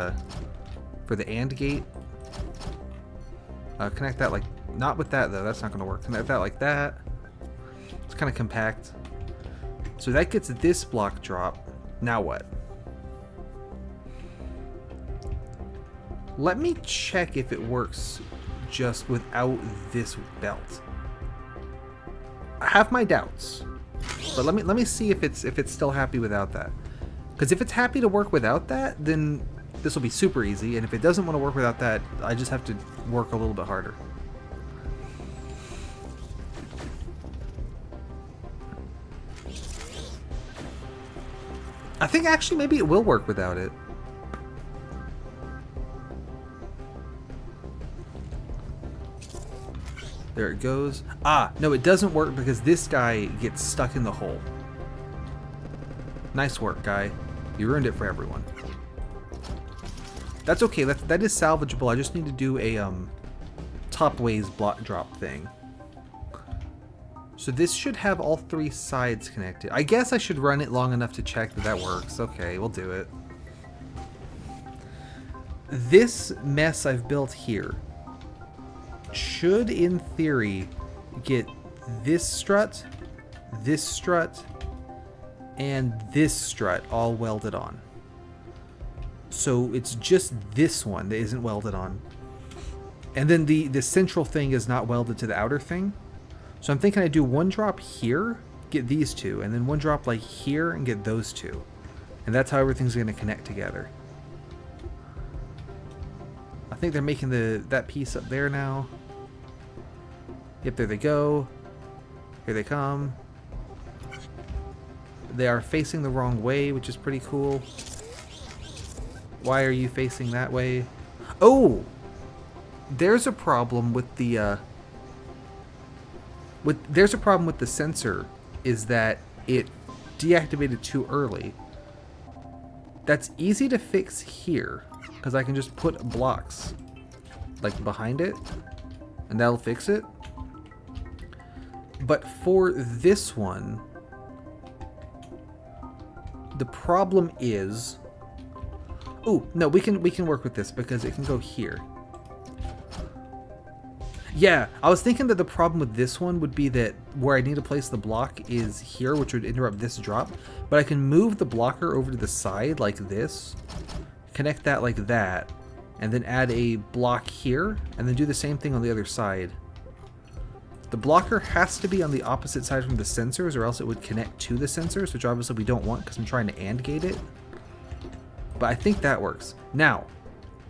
AND gate. Connect that like, not with that though, that's not going to work. Connect that like that. It's kind of compact. So that gets this block drop. Now what? Let me check if it works just without this belt. I have my doubts, but let me see if it's still happy without that. Because if it's happy to work without that, then this will be super easy. And if it doesn't want to work without that, I just have to work a little bit harder. I think actually maybe it will work without it. There it goes. Ah, no, it doesn't work because this guy gets stuck in the hole. Nice work, guy. You ruined it for everyone. That's okay. That is salvageable. I just need to do a top ways block drop thing. So this should have all three sides connected. I guess I should run it long enough to check that that works. Okay, we'll do it. This mess I've built here should, in theory, get this strut, and this strut all welded on. So it's just this one that isn't welded on. And then the central thing is not welded to the outer thing. So I'm thinking I do one drop here, get these two, and then one drop like here and get those two. And that's how everything's going to connect together. I think they're making that piece up there now. Yep, there they go. Here they come. They are facing the wrong way, which is pretty cool. Why are you facing that way? Oh! There's a problem with the there's a problem with the sensor, is that it deactivated too early. That's easy to fix here, because I can just put blocks like behind it, and that'll fix it. But for this one, the problem is, oh no, we can work with this because it can go here. Yeah, I was thinking that the problem with this one would be that where I need to place the block is here, which would interrupt this drop. But I can move the blocker over to the side like this, connect that like that, and then add a block here, and then do the same thing on the other side. The blocker has to be on the opposite side from the sensors, or else it would connect to the sensors, which obviously we don't want because I'm trying to AND gate it. But I think that works. Now,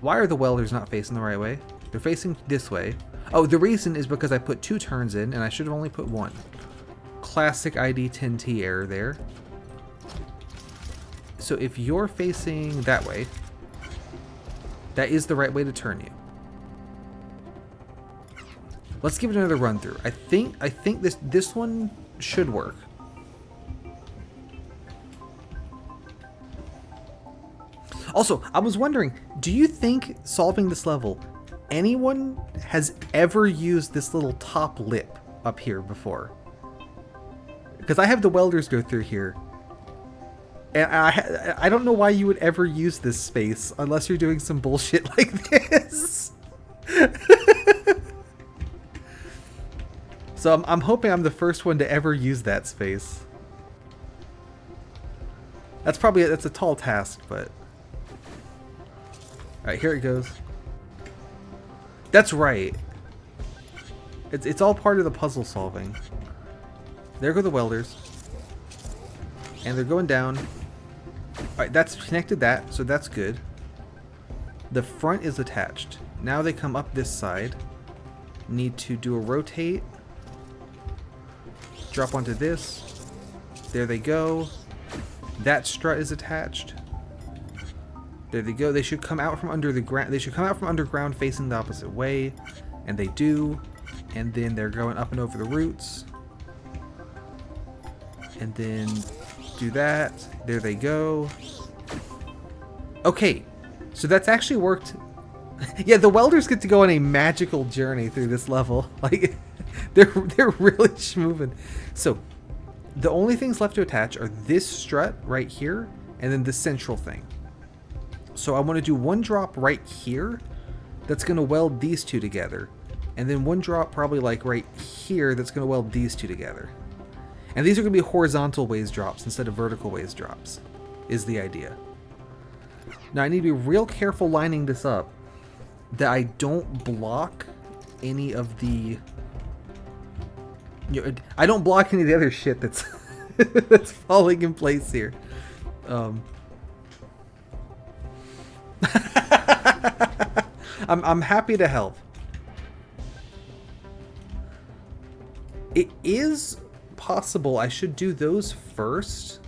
why are the welders not facing the right way? They're facing this way. Oh, the reason is because I put 2 turns in, and I should have only put 1. Classic ID 10T error there. So if you're facing that way, that is the right way to turn you. Let's give it another run through. I think this one should work. Also, I was wondering, do you think solving this level, anyone has ever used this little top lip up here before? Because I have the welders go through here, and I don't know why you would ever use this space unless you're doing some bullshit like this. So I'm hoping I'm the first one to ever use that space. That's a tall task, but all right, here it goes. That's right. It's all part of the puzzle solving. There go the welders. And they're going down. Alright, that's connected that, so that's good. The front is attached. Now they come up this side. Need to do a rotate. Drop onto this. There they go. That strut is attached. There they go. They should come out from under the ground. They should come out from underground facing the opposite way, and they do. And then they're going up and over the roots. And then do that. There they go. Okay, so that's actually worked. Yeah, the welders get to go on a magical journey through this level. Like, they're really schmoving. So the only things left to attach are this strut right here, and then the central thing. So I want to do one drop right here that's going to weld these two together, and then one drop probably like right here that's going to weld these two together. And these are going to be horizontal ways drops instead of vertical ways drops, is the idea. Now I need to be real careful lining this up that I don't block any of the... I don't block any of the other shit that's that's falling in place here. I'm happy to help. It is possible I should do those first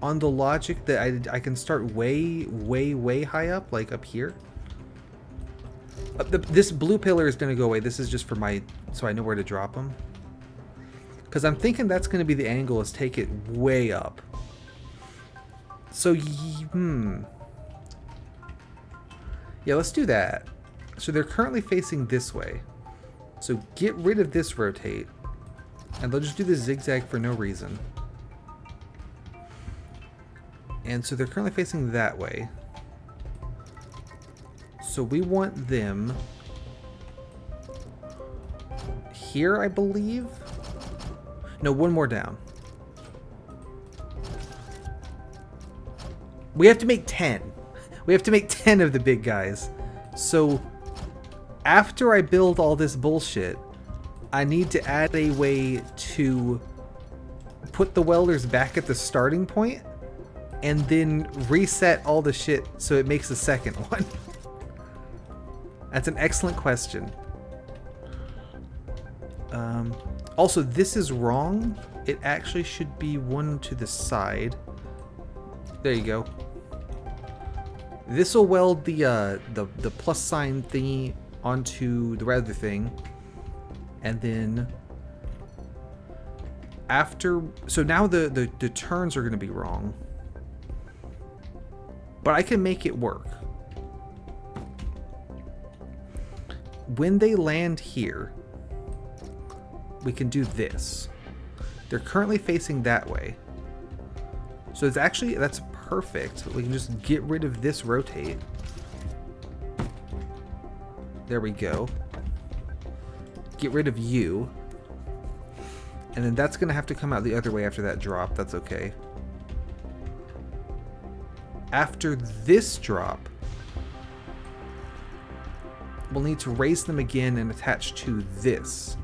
on the logic that I can start way high up, like up here. This blue pillar is going to go away. This is just for my, so I know where to drop them. Because I'm thinking that's going to be the angle, is take it way up. So, yeah, let's do that. So they're currently facing this way. So get rid of this rotate. And they'll just do the zigzag for no reason. And so they're currently facing that way. So we want them here, I believe. No, one more down. We have to make 10. We have to make 10 of the big guys. So after I build all this bullshit, I need to add a way to put the welders back at the starting point and then reset all the shit so it makes a second one. That's an excellent question. Also, this is wrong. It actually should be one to the side. There you go. This will weld the plus sign thingy onto the other thing, and then after, so now the turns are going to be wrong, but I can make it work. When they land here, we can do this. They're currently facing that way, so it's actually, that's perfect. We can just get rid of this rotate. There we go. Get rid of you. And then that's going to have to come out the other way after that drop. That's okay. After this drop, we'll need to raise them again and attach to this.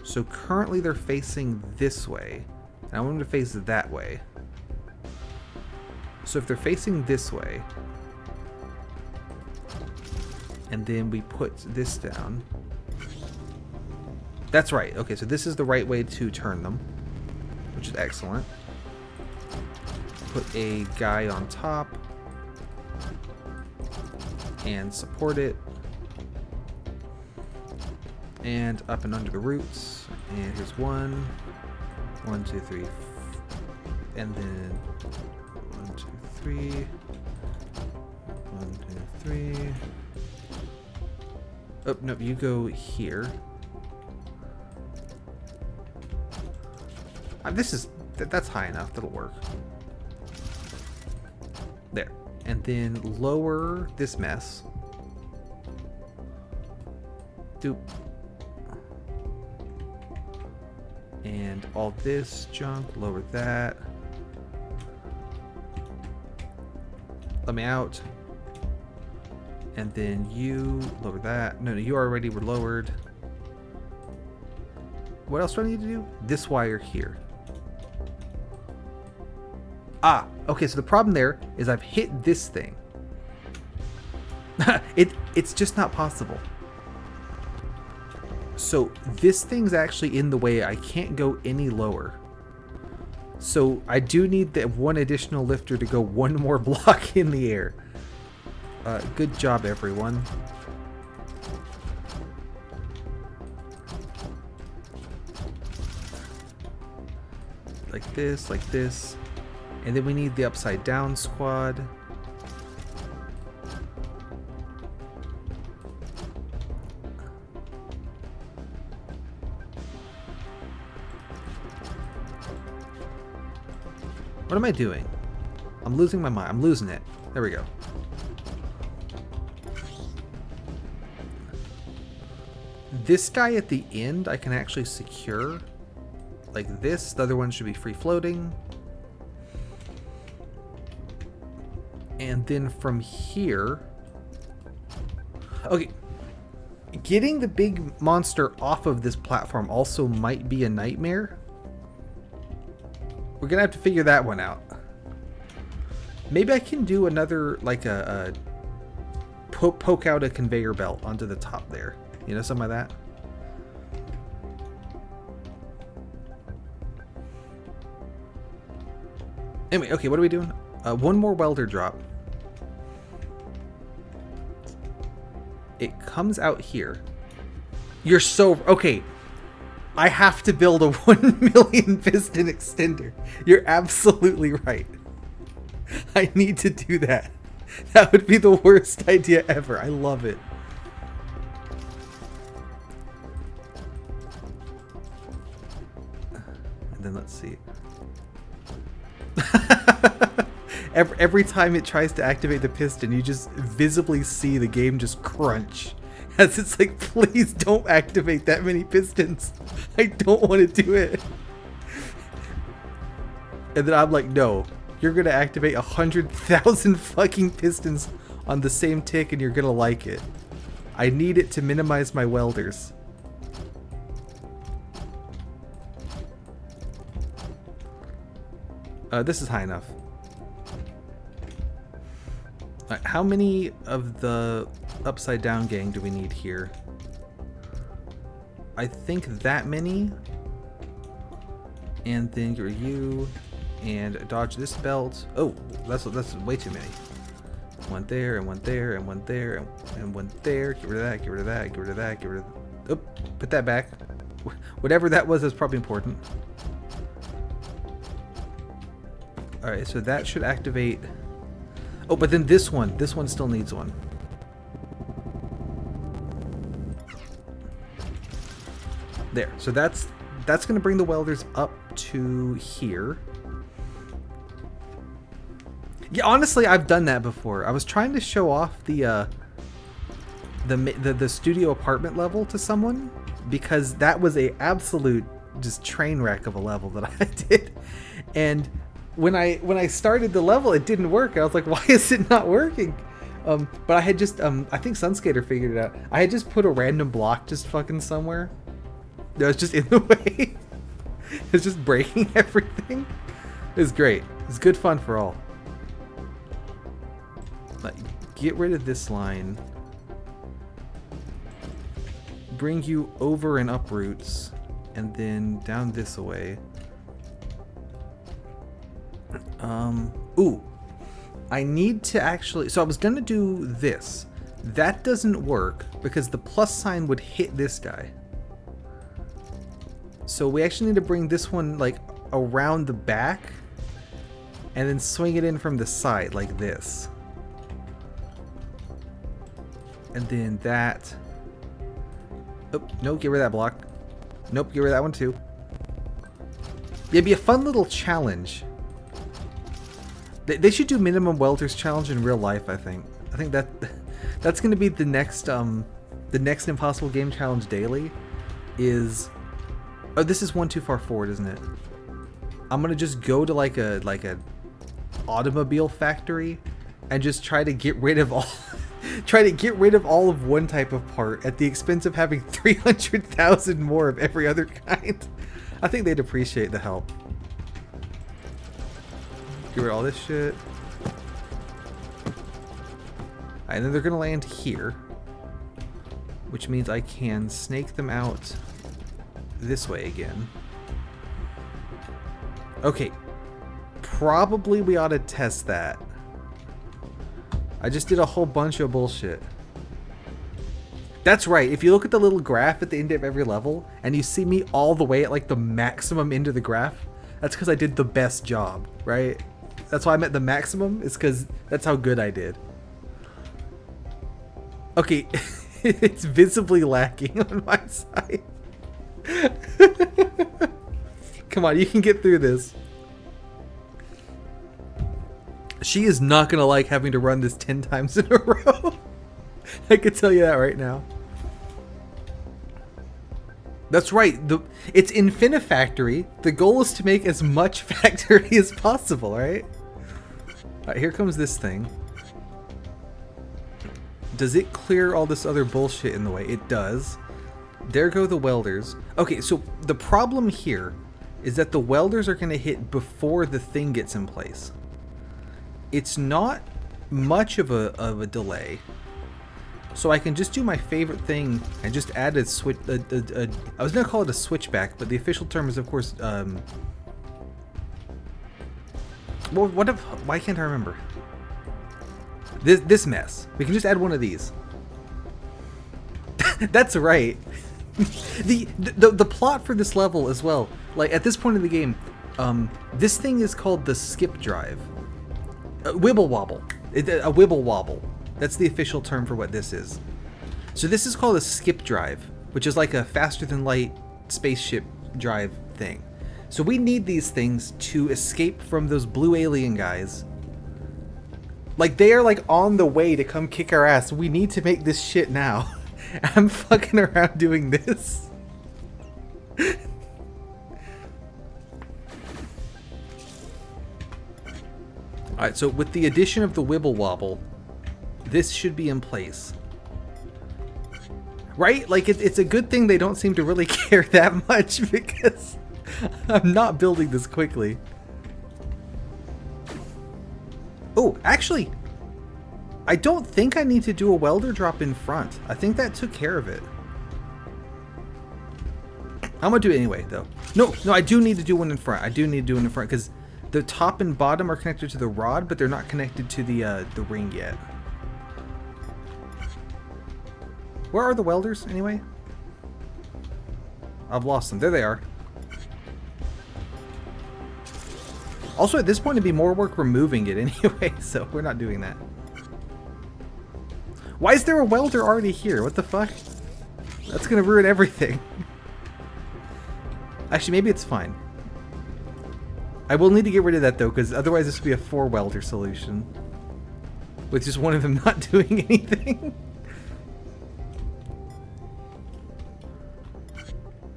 So currently they're facing this way. And I want them to face that way. So if they're facing this way, and then we put this down. That's right. Okay, so this is the right way to turn them, which is excellent. Put a guy on top and support it. And up and under the roots. And here's one, 1, 2, 3, and then 1, 2, 3, 1, 2, 3. Oh, no, you go here. That's high enough. That'll work. There. And then lower this mess. Doop. And all this junk, lower that. Let me out. And then you lower that. No, you already were lowered. What else do I need to do? This wire here. Ah, okay, so the problem there is I've hit this thing. It's just not possible. So this thing's actually in the way. I can't go any lower. So I do need that one additional lifter to go one more block in the air. Good job, everyone. Like this. And then we need the upside down squad. What am I doing? I'm losing my mind. I'm losing it. There we go. This guy at the end I can actually secure like this. The other one should be free floating. And then from here, okay, getting the big monster off of this platform also might be a nightmare. We're gonna have to figure that one out. Maybe I can do another, like a poke out a conveyor belt onto the top there. You know, something like that. Anyway, okay, what are we doing? One more welder drop. It comes out here. You're so... Okay. I have to build a 1 million piston extender. You're absolutely right. I need to do that. That would be the worst idea ever. I love it. And then let's see. Every time it tries to activate the piston, you just visibly see the game just crunch. As it's like, please don't activate that many pistons. I don't want to do it. And then I'm like, no, you're gonna activate 100,000 fucking pistons on the same tick and you're gonna like it. I need it to minimize my welders. This is high enough. How many of the upside down gang do we need here? I think that many. And then you're you. And dodge this belt. Oh, that's way too many. One there, and one there, and one there, and one there. Get rid of that, get rid of that, get rid of that, get rid of... Oh, put that back. Whatever that was probably important. Alright, so that should activate... Oh, but then this one still needs one. There, so that's going to bring the welders up to here. Yeah, honestly, I've done that before. I was trying to show off the studio apartment level to someone because that was a absolute just train wreck of a level that I did. And when I started the level, it didn't work. I was like, why is it not working? But I had just I think Sunskater figured it out. I had just put a random block just fucking somewhere that was just in the way. It's just breaking everything. It was great. It was good fun for all. Like, get rid of this line. Bring you over and up roots, and then down this way. Ooh, I need to actually, so I was gonna do this. That doesn't work because the plus sign would hit this guy. So we actually need to bring this one like around the back and then swing it in from the side like this. And then that. Oh, no, get rid of that block. Nope, get rid of that one too. Yeah, it'd be a fun little challenge. They should do minimum welders challenge in real life, I think. I think that's going to be the next Impossible Game Challenge daily is... Oh, this is one too far forward, isn't it? I'm going to just go to like a automobile factory and just try to get rid of all all of one type of part at the expense of having 300,000 more of every other kind. I think they'd appreciate the help. Get rid of all this shit. And then they're gonna land here, which means I can snake them out this way again. Okay, probably we ought to test that. I just did a whole bunch of bullshit. That's right, if you look at the little graph at the end of every level and you see me all the way at like the maximum end of the graph, that's because I did the best job, right? That's why I'm at the maximum, is because that's how good I did. Okay, it's visibly lacking on my side. Come on, you can get through this. She is not going to like having to run this 10 times in a row. I can tell you that right now. That's right, it's Infinifactory. The goal is to make as much factory as possible, right? Alright, here comes this thing. Does it clear all this other bullshit in the way? It does. There go the welders. Okay, so the problem here is that the welders are going to hit before the thing gets in place. It's not much of a delay. So I can just do my favorite thing and just add a switch. I was going to call it a switchback, but the official term is, of course, well, why can't I remember? This mess. We can just add one of these. That's right. The plot for this level as well. Like at this point in the game, this thing is called the skip drive. Wibble wobble. A wibble wobble. That's the official term for what this is. So this is called a skip drive, which is like a faster than light spaceship drive thing. So we need these things to escape from those blue alien guys. Like they are like on the way to come kick our ass. We need to make this shit now. I'm fucking around doing this. Alright, so with the addition of the Wibble Wobble, this should be in place. Right? Like, it's a good thing they don't seem to really care that much, because I'm not building this quickly. Oh, actually, I don't think I need to do a welder drop in front. I think that took care of it. I'm gonna do it anyway, though. No, I do need to do one in front. I do need to do one in front, because the top and bottom are connected to the rod, but they're not connected to the ring yet. Where are the welders, anyway? I've lost them. There they are. Also, at this point, it'd be more work removing it anyway, so we're not doing that. Why is there a welder already here? What the fuck? That's gonna ruin everything. Actually, maybe it's fine. I will need to get rid of that, though, because otherwise this would be a 4-welder solution. With just one of them not doing anything.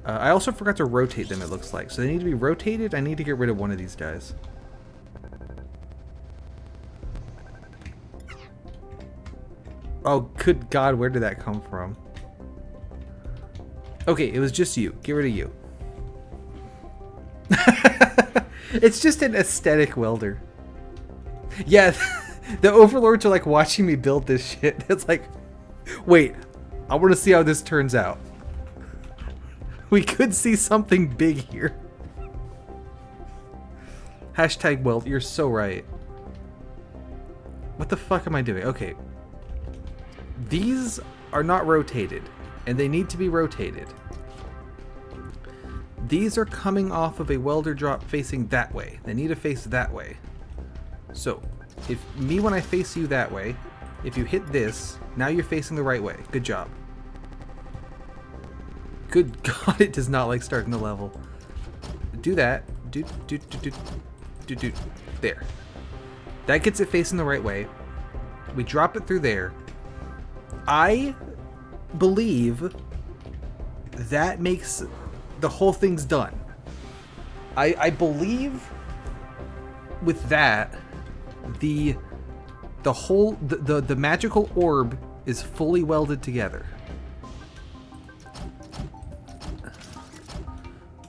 I also forgot to rotate them, it looks like. So they need to be rotated. I need to get rid of one of these guys. Oh, good God, where did that come from? Okay, it was just you. Get rid of you. It's just an aesthetic welder. Yeah, the overlords are like watching me build this shit. It's like, wait, I want to see how this turns out. We could see something big here. Hashtag weld. You're so right. What the fuck am I doing? Okay. These are not rotated, and they need to be rotated. These are coming off of a welder drop facing that way. They need to face that way. So, when I face you that way, if you hit this, now you're facing the right way. Good job. Good God, it does not like starting the level. Do that. Do. There. That gets it facing the right way. We drop it through there. I believe that makes the whole thing's done. I believe with that the magical orb is fully welded together.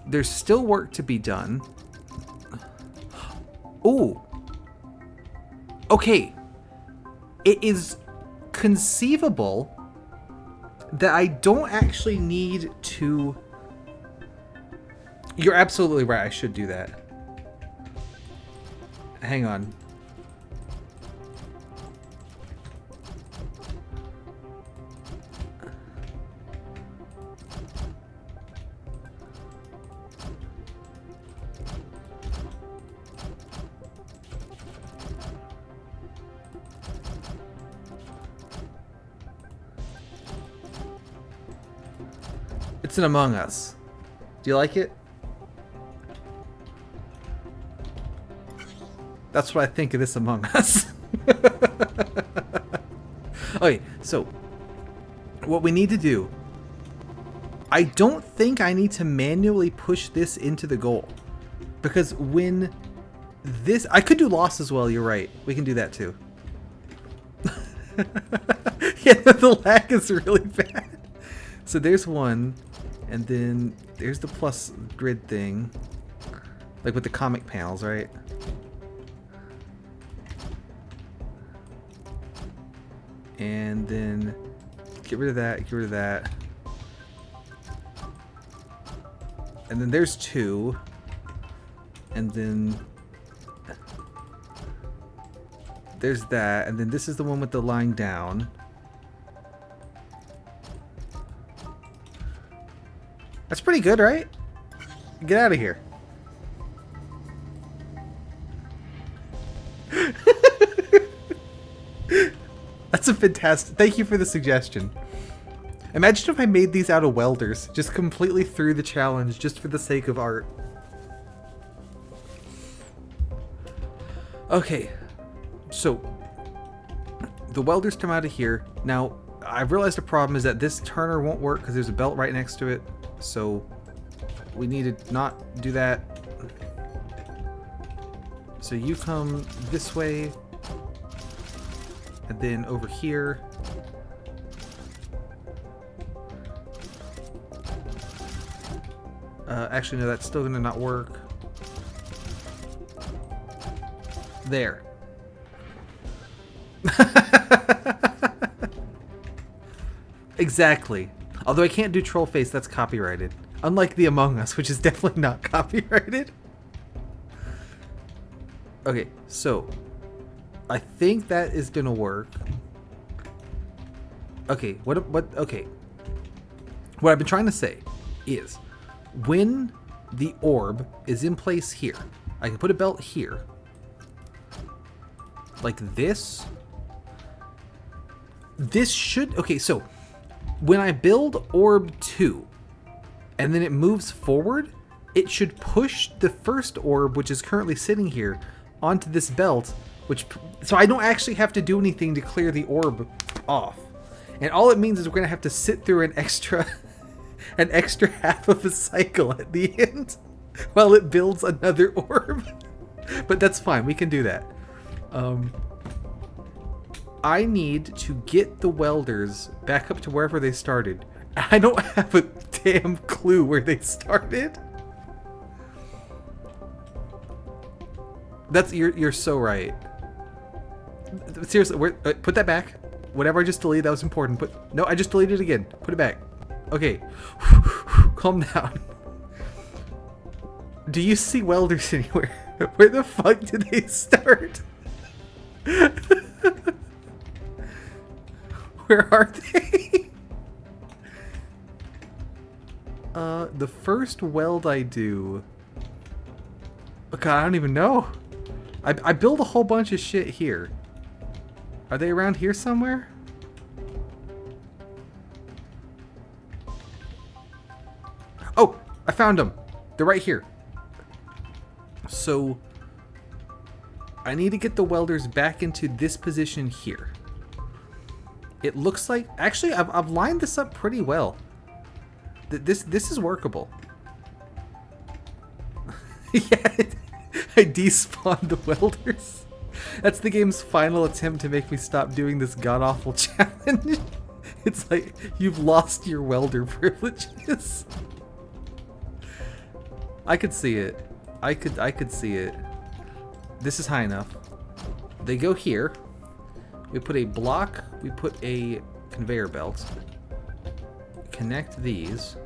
There's still work to be done. Ooh. Okay. It is conceivable that I don't actually need to... You're absolutely right. I should do that. Hang on. It's an Among Us. Do you like it? That's what I think of this Among Us. Okay, so what we need to do, I don't think I need to manually push this into the goal, because when this, I could do loss as well. You're right. We can do that too. Yeah, the lag is really bad. So there's one, and then there's the plus grid thing, like with the comic panels, right? And then get rid of that, get rid of that. And then there's two. And then there's that. And then this is the one with the line down. That's pretty good, right? Get out of here. That's a fantastic... Thank you for the suggestion. Imagine if I made these out of welders. Just completely threw the challenge just for the sake of art. Okay. So, the welders come out of here. Now, I've realized the problem is that this turner won't work because there's a belt right next to it. So, we need to not do that. So you come this way, and then over here. Actually, no, that's still gonna not work. There. Exactly. Although I can't do troll face, that's copyrighted. Unlike the Among Us, which is definitely not copyrighted. Okay, so I think that is gonna work. Okay, okay. What I've been trying to say is when the orb is in place here, I can put a belt here. Like this. This should... Okay, so when I build orb 2 and then it moves forward, it should push the first orb, which is currently sitting here, onto this belt, so I don't actually have to do anything to clear the orb off. And all it means is we're going to have to sit through an extra half of a cycle at the end while it builds another orb. But that's fine, we can do that. I need to get the welders back up to wherever they started. I don't have a damn clue where they started. You're so right. Seriously, put that back. Whatever I just deleted, that was important. No, I just deleted it again. Put it back. Okay. Calm down. Do you see welders anywhere? Where the fuck did they start? Where are they? The first weld I do... Oh God, I don't even know. I build a whole bunch of shit here. Are they around here somewhere? Oh, I found them. They're right here. So I need to get the welders back into this position here. It looks like... Actually, I've lined this up pretty well. This is workable. Yeah, I despawned the welders. That's the game's final attempt to make me stop doing this god-awful challenge. It's like, you've lost your welder privileges. I could see it. I could see it. This is high enough. They go here. We put a block. We put a conveyor belt. Connect these.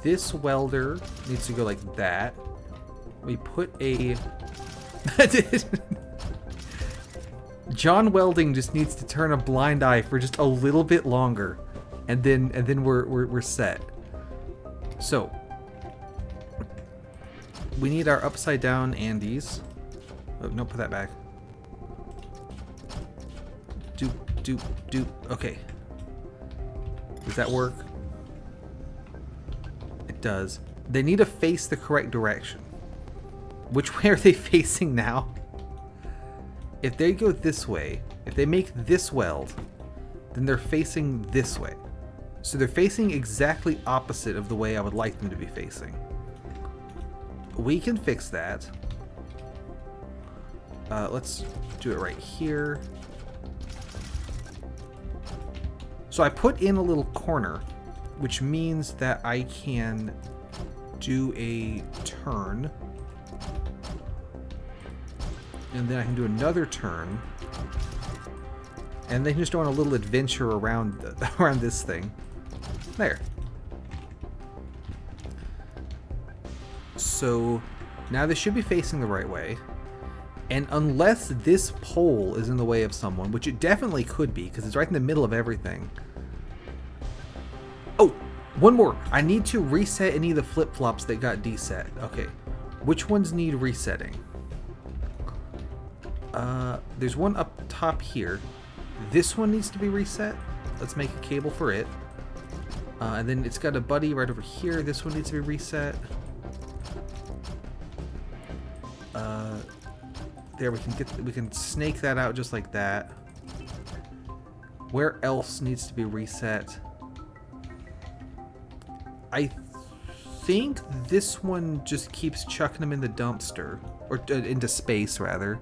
This welder needs to go like that. We put a... John Welding just needs to turn a blind eye for just a little bit longer, and then we're set. So we need our upside down Andes. Oh, no, put that back. Do. Okay. Does that work? It does. They need to face the correct direction. Which way are they facing now? If they go this way, if they make this weld, then they're facing this way. So they're facing exactly opposite of the way I would like them to be facing. We can fix that. Let's do it right here. So I put in a little corner, which means that I can do a turn. And then I can do another turn. And then just go on a little adventure around this thing. There. So now they should be facing the right way. And unless this pole is in the way of someone, which it definitely could be, because it's right in the middle of everything. Oh, one more. I need to reset any of the flip-flops that got deset. Okay. Which ones need resetting? There's one up top here. This one needs to be reset. Let's make a cable for it. And then it's got a buddy right over here. This one needs to be reset. There, we can snake that out just like that. Where else needs to be reset? I think this one just keeps chucking them in the dumpster. Or into space, rather.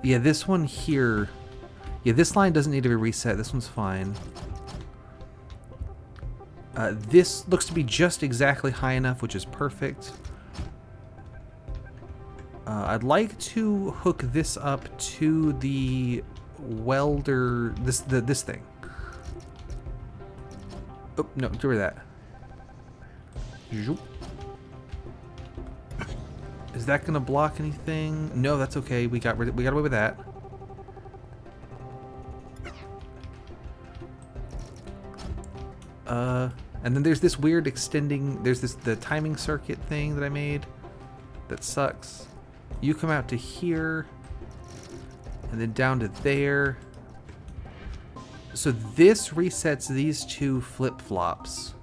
Yeah, this one here... Yeah, this line doesn't need to be reset. This one's fine. This looks to be just exactly high enough, which is perfect. I'd like to hook this up to the welder... This thing. Oh, no, get rid of that. Is that gonna block anything? No, that's okay. We got away with that. And then there's this weird extending. There's the timing circuit thing that I made. That sucks. You come out to here, and then down to there. So this resets these two flip-flops.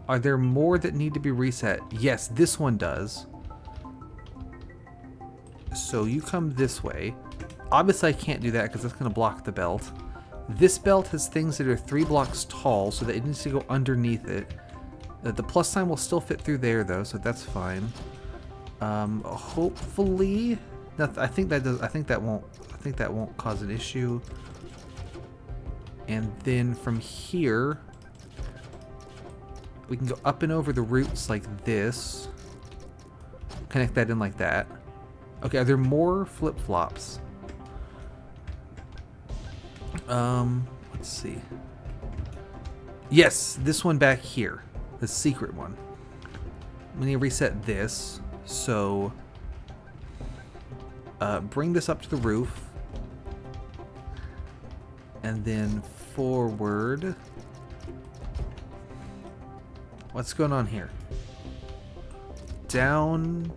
Are there more that need to be reset? Yes, this one does. So you come this way. Obviously I can't do that because that's going to block the belt. This belt has things that are 3 blocks tall, so that it needs to go underneath it. The plus sign will still fit through there though, so that's fine. Hopefully, I think that won't cause an issue. And then from here, we can go up and over the roots like this. Connect that in like that. Okay, are there more flip-flops? Let's see. Yes, this one back here. The secret one. We need to reset this. So, bring this up to the roof. And then forward. What's going on here? Down.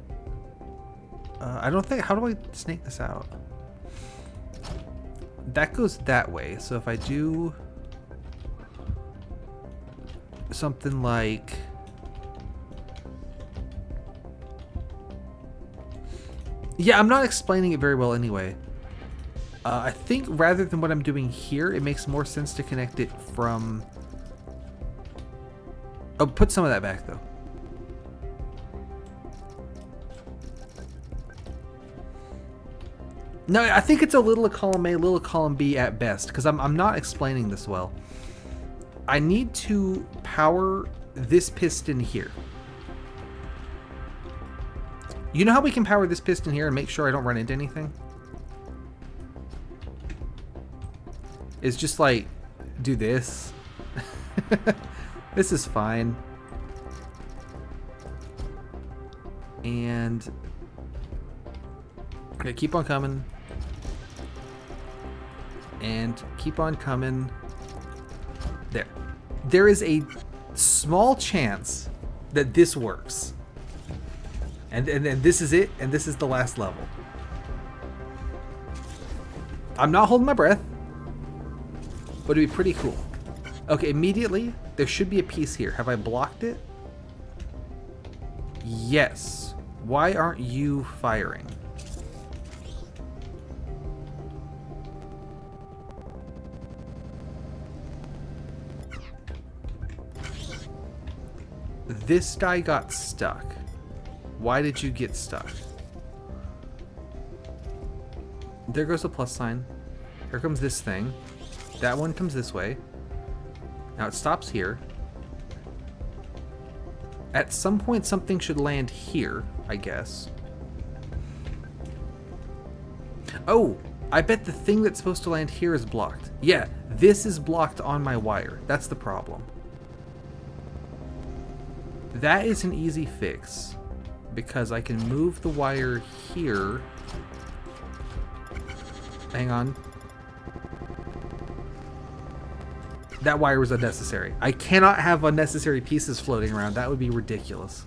I don't think... How do I snake this out? That goes that way. So if I do something like... Yeah, I'm not explaining it very well anyway. I think rather than what I'm doing here, it makes more sense to connect it from... Oh, put some of that back though. No, I think it's a little of column A, little of column B at best, because I'm not explaining this well. I need to power this piston here. You know how we can power this piston here and make sure I don't run into anything? It's just like, do this. This is fine. And okay, keep on coming. And keep on coming. There. There is a small chance that this works. And this is it, and this is the last level. I'm not holding my breath, but it'd be pretty cool. Okay, immediately, there should be a piece here. Have I blocked it? Yes. Why aren't you firing? This guy got stuck. Why did you get stuck? There goes the plus sign. Here comes this thing. That one comes this way. Now it stops here. At some point something should land here, I guess. Oh, I bet the thing that's supposed to land here is blocked. Yeah, this is blocked on my wire. That's the problem. That is an easy fix, because I can move the wire here. Hang on. That wire was unnecessary. I cannot have unnecessary pieces floating around. That would be ridiculous.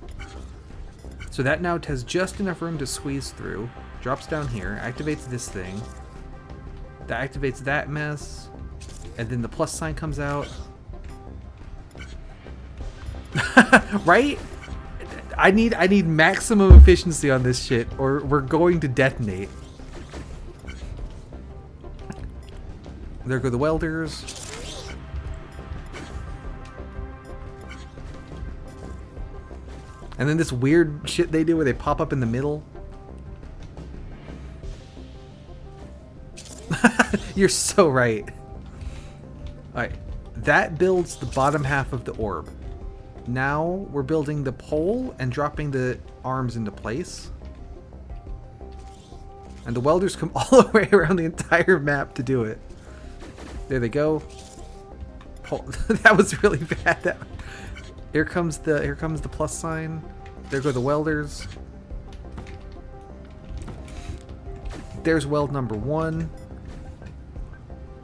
So that now has just enough room to squeeze through. Drops down here, activates this thing. That activates that mess. And then the plus sign comes out. Right? I need maximum efficiency on this shit, or we're going to detonate. There go the welders. And then this weird shit they do where they pop up in the middle. You're so right. Alright, that builds the bottom half of the orb. Now we're building the pole and dropping the arms into place. And the welders come all the way around the entire map to do it. There they go. That was really bad. Here comes the plus sign. There go the welders. There's weld number 1.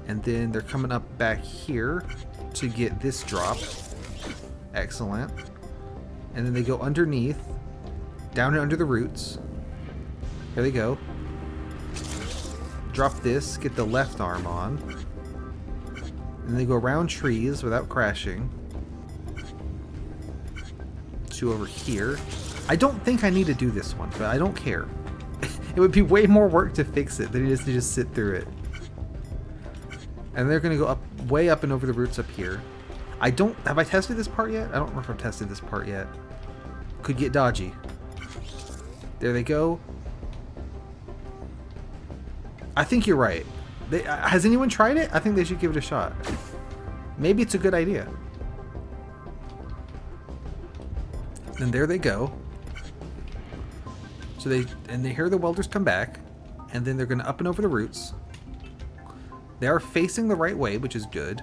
And then they're coming up back here to get this drop. Excellent. And then they go underneath, down and under the roots. Here they go. Drop this, get the left arm on. And they go around trees without crashing. To over here. I don't think I need to do this one, but I don't care. It would be way more work to fix it than it is to just sit through it. And they're going to go up, way up and over the roots up here. Have I tested this part yet? I don't remember if I've tested this part yet. Could get dodgy. There they go. I think you're right. Has anyone tried it? I think they should give it a shot. Maybe it's a good idea. And there they go. So they hear the welders come back, and then they're going to up and over the roots. They are facing the right way, which is good.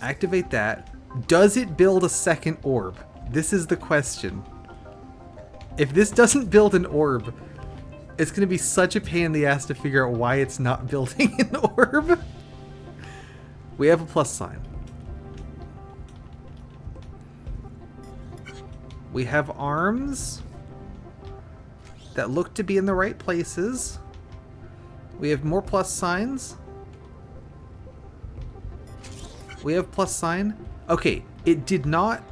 Activate that. Does it build a second orb? This is the question. If this doesn't build an orb, it's going to be such a pain in the ass to figure out why it's not building an orb. We have a plus sign. We have arms that look to be in the right places. We have more plus signs. We have plus sign. Okay, it did not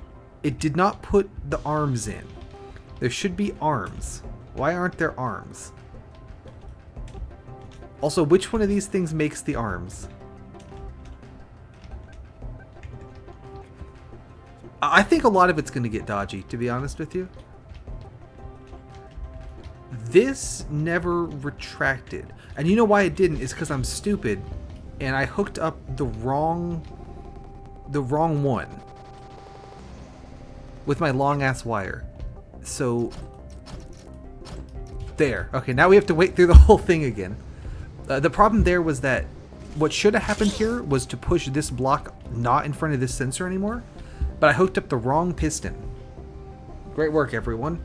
put the arms in. There should be arms. Why aren't there arms? Also, which one of these things makes the arms? I think a lot of it's going to get dodgy, to be honest with you. This never retracted. And you know why it didn't? Is because I'm stupid and I hooked up the wrong one with my long ass wire. So there. Okay, now we have to wait through the whole thing again. The problem there was that what should have happened here was to push this block not in front of this sensor anymore, but I hooked up the wrong piston. Great work, everyone.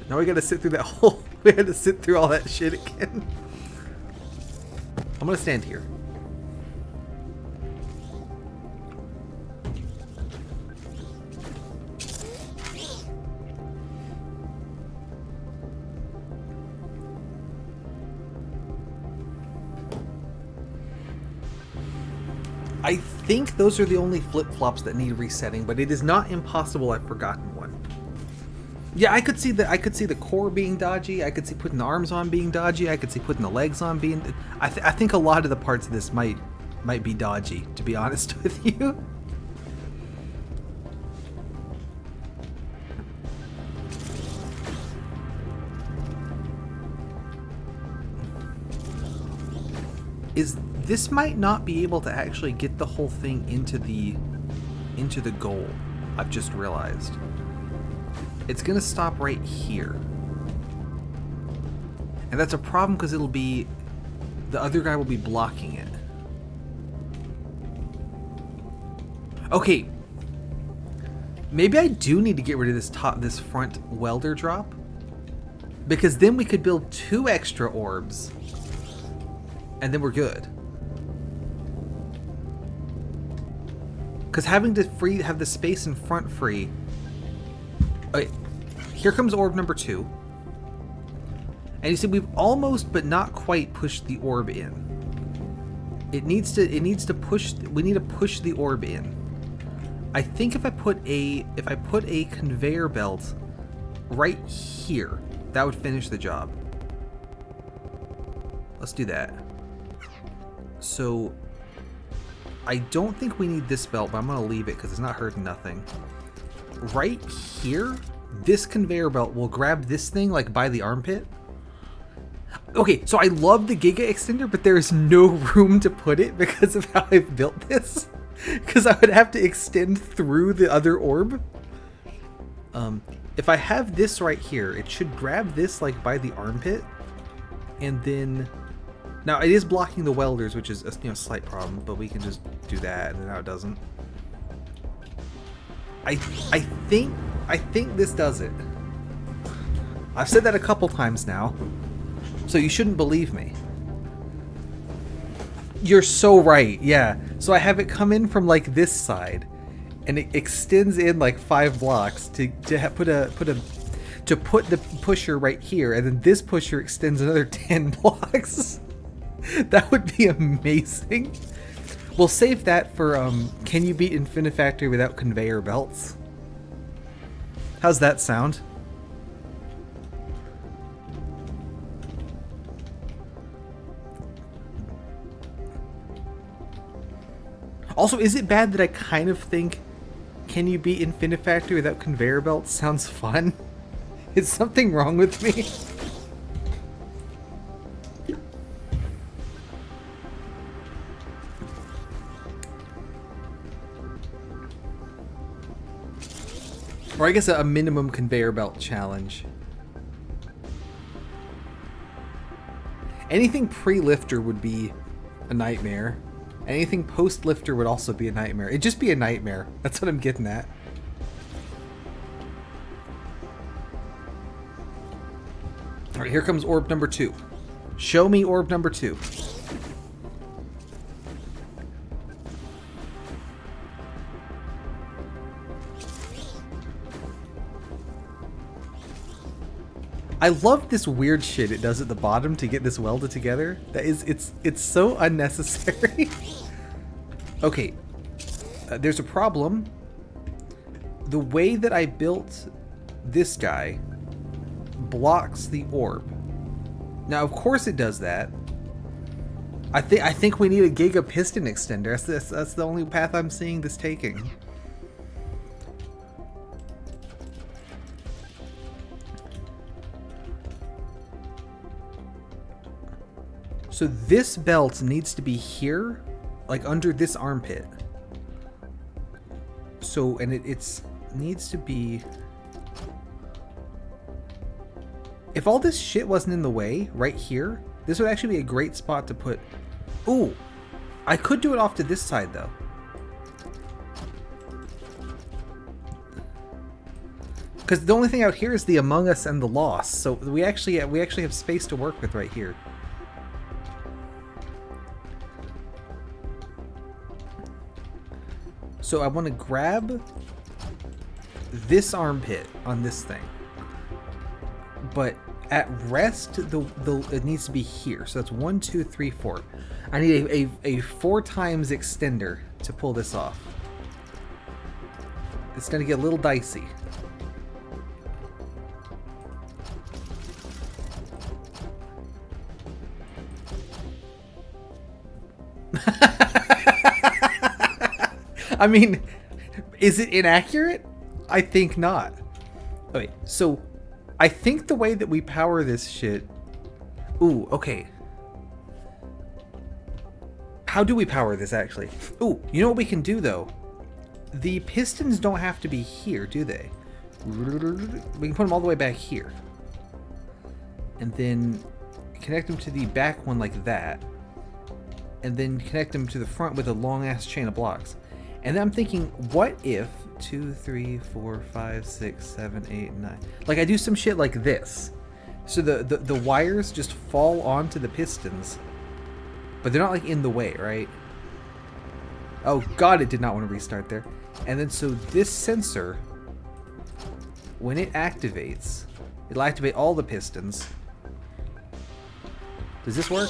Now we gotta sit through that whole... We had to sit through all that shit again. I'm gonna stand here. I think those are the only flip-flops that need resetting, but it is not impossible I've forgotten one. Yeah, I could see the core being dodgy. I could see putting the arms on being dodgy. I could see putting the legs on being... I think a lot of the parts of this might be dodgy, to be honest with you. This might not be able to actually get the whole thing into the goal. I've just realized. It's gonna stop right here. And that's a problem because it'll be... The other guy will be blocking it. Okay. Maybe I do need to get rid of this front welder drop. Because then we could build 2 extra orbs. And then we're good. Because having to have the space in front free... Okay, here comes orb number 2. And you see we've almost but not quite pushed the orb in. It needs to push... We need to push the orb in. I think if I put a conveyor belt right here, that would finish the job. Let's do that. So... I don't think we need this belt, but I'm going to leave it because it's not hurting nothing. right here, this conveyor belt will grab this thing like by the armpit. Okay, so I love the Giga Extender, but there is no room to put it because of how I've built this. Because I would have to extend through the other orb. If I have this right here, it should grab this like by the armpit, and then now it is blocking the welders, which is a slight problem, but we can just do that, and now it doesn't. I think this does it. I've said that a couple times now, so you shouldn't believe me. You're so right, yeah. So I have it come in from like this side, and it extends in like 5 blocks to put the pusher right here, and then this pusher extends another 10 blocks. That would be amazing. We'll save that for can you beat Infinifactory without conveyor belts? How's that sound? Also, is it bad that I kind of think can you beat Infinifactory without conveyor belts sounds fun? Is something wrong with me? Or I guess a minimum conveyor belt challenge. Anything pre-lifter would be a nightmare. Anything post-lifter would also be a nightmare. It'd just be a nightmare. That's what I'm getting at. Alright, here comes orb number 2. Show me orb number 2. I love this weird shit it does at the bottom to get this welded together. That is, it's so unnecessary. Okay, there's a problem. The way that I built this guy blocks the orb. Now, of course it does that. I think we need a Giga piston extender. That's the only path I'm seeing this taking. So this belt needs to be here, like under this armpit. So, and it needs to be... If all this shit wasn't in the way, right here, this would actually be a great spot to put... Ooh! I could do it off to this side, though. Because the only thing out here is the Among Us and the Lost, so we actually have space to work with right here. So I want to grab this armpit on this thing, but at rest, it needs to be here. So that's 1, 2, 3, 4. I need a 4 times extender to pull this off. It's gonna get a little dicey. I mean, is it inaccurate? I think not. Okay, so I think the way that we power this shit... Ooh, okay. How do we power this, actually? Ooh, you know what we can do, though? The pistons don't have to be here, do they? We can put them all the way back here. And then connect them to the back one like that. And then connect them to the front with a long-ass chain of blocks. And then I'm thinking, what if 2, 3, 4, 5, 6, 7, 8, 9. Like I do some shit like this. So the wires just fall onto the pistons. But they're not like in the way, right? Oh god, it did not want to restart there. And then so this sensor, when it activates, it'll activate all the pistons. Does this work?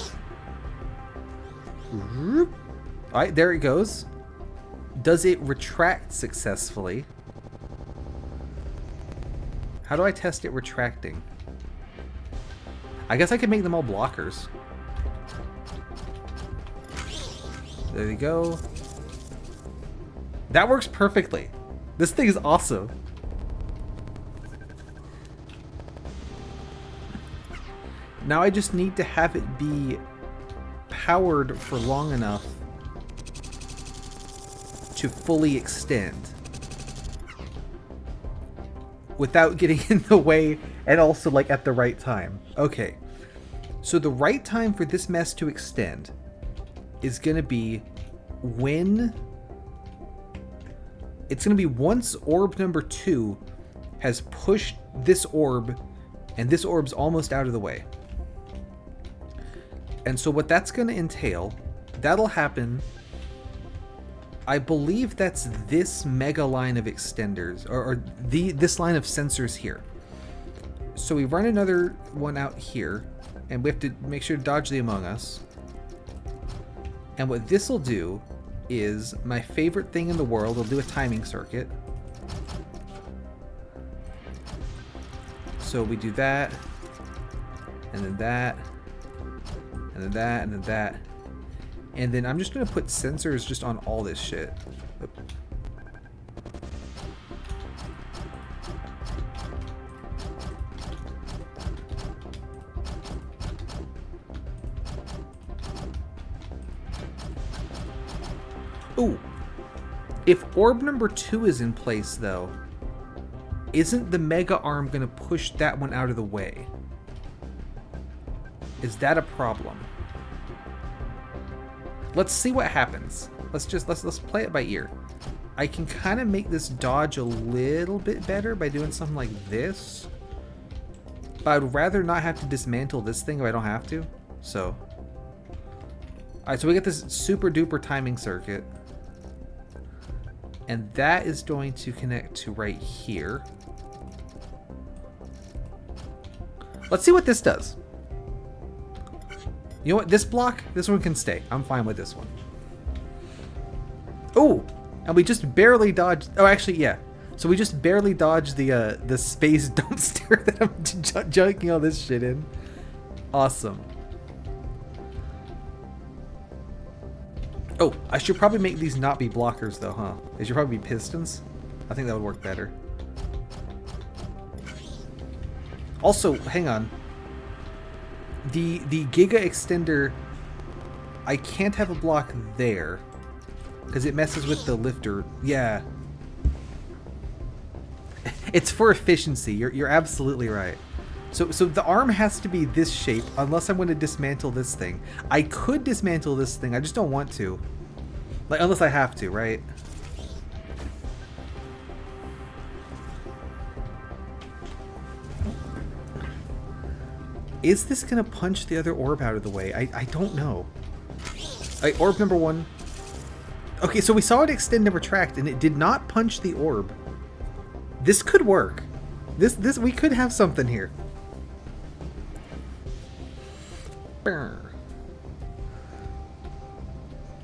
Alright, there it goes. Does it retract successfully? How do I test it retracting? I guess I could make them all blockers. There you go. That works perfectly. This thing is awesome. Now I just need to have it be powered for long enough to fully extend without getting in the way, and also like at the right time. Okay, so the right time for this mess to extend is gonna be when it's gonna be once orb number 2 has pushed this orb, and this orb's almost out of the way. And so what that's gonna entail, that'll happen, I believe that's this mega line of extenders, or this line of sensors here. So we run another one out here, and we have to make sure to dodge the Among Us. And what this will do is my favorite thing in the world. I'll do a timing circuit. So we do that, and then that, and then that, and then that. And then I'm just going to put sensors just on all this shit. Ooh. If orb number 2 is in place, though, isn't the mega arm going to push that one out of the way? Is that a problem? Let's see what happens. Let's play it by ear. I can kind of make this dodge a little bit better by doing something like this. But I'd rather not have to dismantle this thing if I don't have to. So. Alright, so we get this super duper timing circuit. And that is going to connect to right here. Let's see what this does. You know what? This block, this one can stay. I'm fine with this one. Oh, and we just barely dodged. Oh, actually, yeah. So we just barely dodged the space dumpster that I'm junking all this shit in. Awesome. Oh, I should probably make these not be blockers though, huh? They should probably be pistons. I think that would work better. Also, hang on. The Giga Extender, I can't have a block there because it messes with the lifter. Yeah. It's for efficiency. You're absolutely right. So the arm has to be this shape unless I'm going to dismantle this thing. I could dismantle this thing. I just don't want to. Like, unless I have to, right? Is this going to punch the other orb out of the way? I don't know. Alright, orb number 1. Okay, so we saw it extend and retract, and it did not punch the orb. This could work. This we could have something here.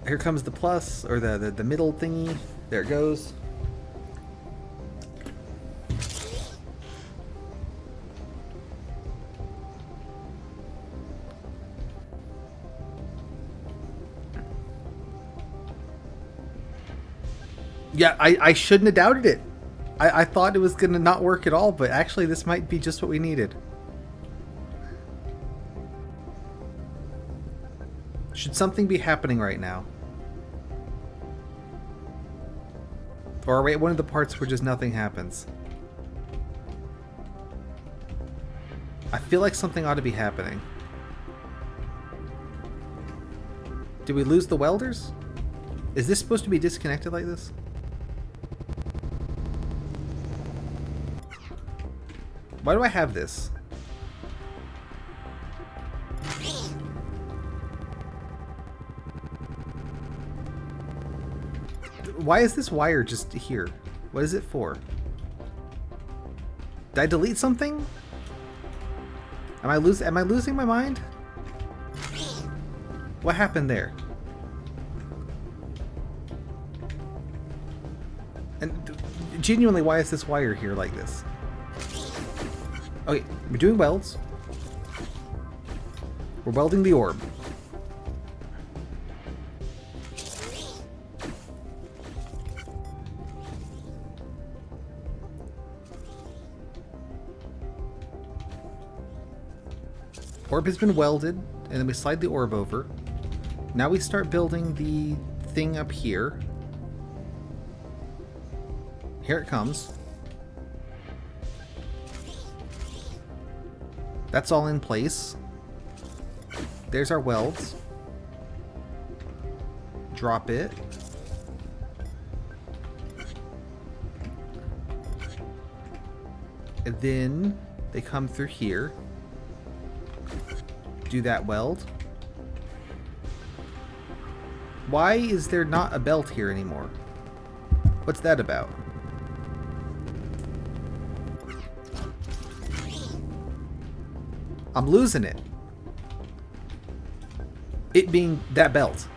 Here comes the plus, or the middle thingy. There it goes. Yeah, I shouldn't have doubted it. I thought it was going to not work at all, but actually this might be just what we needed. Should something be happening right now? Or are we at one of the parts where just nothing happens? I feel like something ought to be happening. Did we lose the welders? Is this supposed to be disconnected like this? Why do I have this? Why is this wire just here? What is it for? Did I delete something? Am I losing my mind? What happened there? And genuinely, why is this wire here like this? Okay, we're doing welds. We're welding the orb. Orb has been welded, and then we slide the orb over. Now we start building the thing up here. Here it comes. That's all in place. There's our welds. Drop it. And then they come through here. Do that weld. Why is there not a belt here anymore? What's that about? I'm losing it. It being that belt.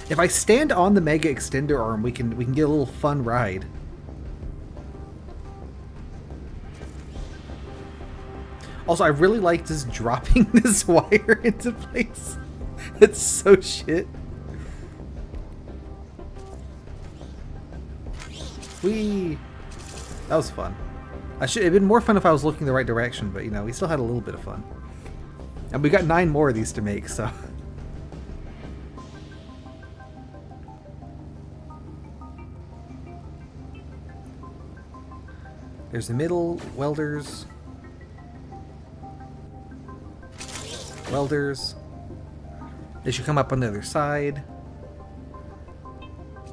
If I stand on the mega extender arm, we can get a little fun ride. Also, I really like just dropping this wire into place. It's so shit. Whee! That was fun. It'd been more fun if I was looking the right direction, but you know, we still had a little bit of fun. And we got 9 more of these to make, so. There's the middle, welders. Welders. They should come up on the other side.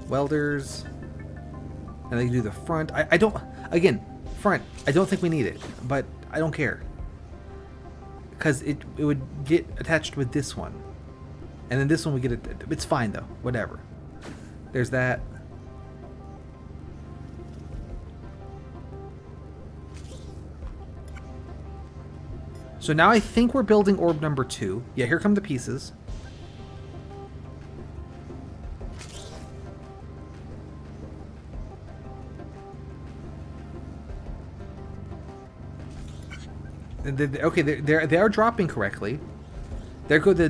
Welders. And they do the front. I don't, again, front, I don't think we need it, but I don't care. Because it would get attached with this one. And then this one we get it. It's fine though, whatever. There's that. So now I think we're building orb number 2. Yeah, here come the pieces. Okay, they are dropping correctly. There go the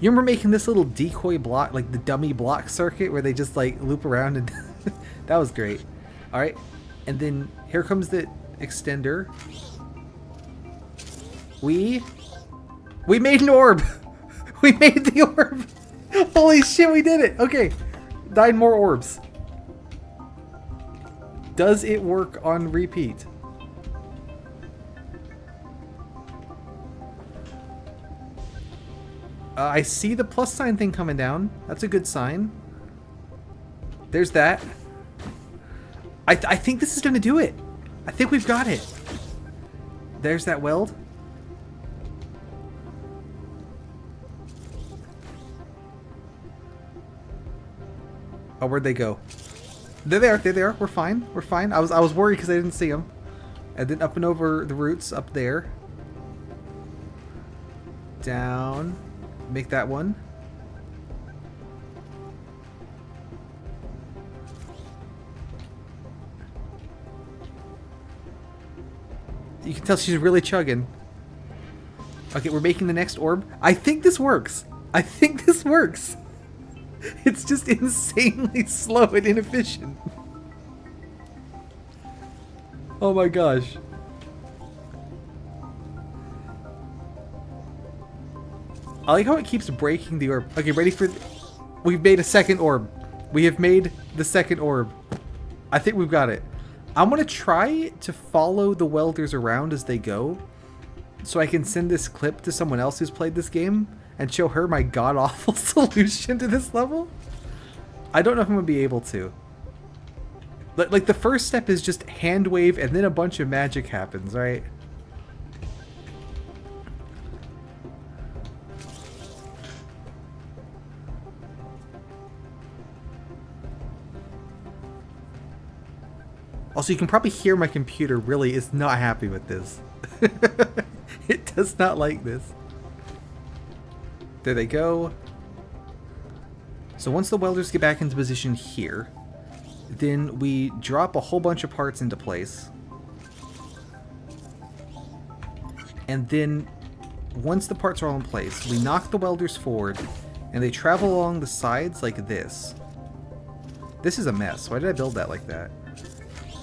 you remember making this little decoy block, like the dummy block circuit where they just like loop around, and that was great. All right, and then here comes the extender. We made an orb. We made the orb. Holy shit, we did it. Okay, 9 more orbs. Does it work on repeat? I see the plus sign thing coming down. That's a good sign. There's that. I think this is going to do it. I think we've got it. There's that weld. Oh, where'd they go? There they are. There they are. We're fine. We're fine. I was worried because I didn't see them. And then up and over the roots up there. Down. Make that one. You can tell she's really chugging. Okay, we're making the next orb. I think this works. I think this works. It's just insanely slow and inefficient. Oh my gosh. I like how it keeps breaking the orb. Okay, ready for... We've made a second orb. We have made the second orb. I think we've got it. I'm going to try to follow the welders around as they go, so I can send this clip to someone else who's played this game and show her my god-awful solution to this level. I don't know if I'm going to be able to. Like, the first step is just hand wave and then a bunch of magic happens, right? Also, you can probably hear my computer really is not happy with this. It does not like this. There they go. So once the welders get back into position here, then we drop a whole bunch of parts into place. And then once the parts are all in place, we knock the welders forward and they travel along the sides like this. This is a mess. Why did I build that like that?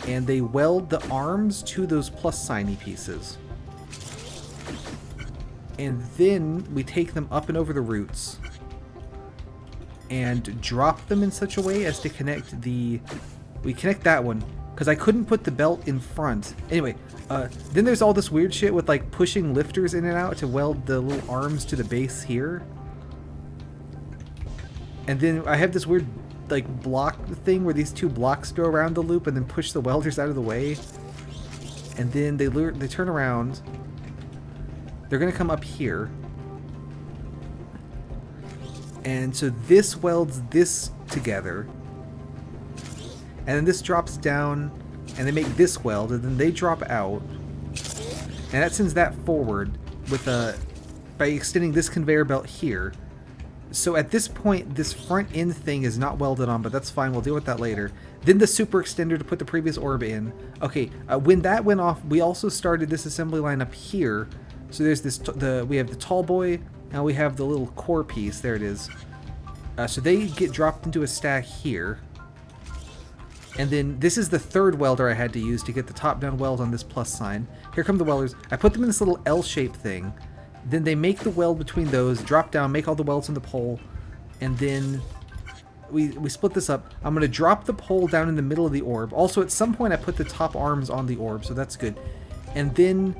And they weld the arms to those plus signy pieces. And then we take them up and over the roots and drop them in such a way as to connect the... We connect that one, because I couldn't put the belt in front. Anyway, then there's all this weird shit with like pushing lifters in and out to weld the little arms to the base here. And then I have this weird like block thing where these two blocks go around the loop and then push the welders out of the way. And then they turn around. They're going to come up here. And so this welds this together. And then this drops down, and they make this weld, and then they drop out. And that sends that forward with by extending this conveyor belt here. So at this point, this front end thing is not welded on, but that's fine. We'll deal with that later. Then the super extender to put the previous orb in. Okay, when that went off, we also started this assembly line up here. So there's this, we have the tall boy, and we have the little core piece. There it is. So they get dropped into a stack here. And then this is the third welder I had to use to get the top-down weld on this plus sign. Here come the welders. I put them in this little L-shaped thing. Then they make the weld between those, drop down, make all the welds on the pole, and then we split this up. I'm going to drop the pole down in the middle of the orb. Also, at some point, I put the top arms on the orb, so that's good. And then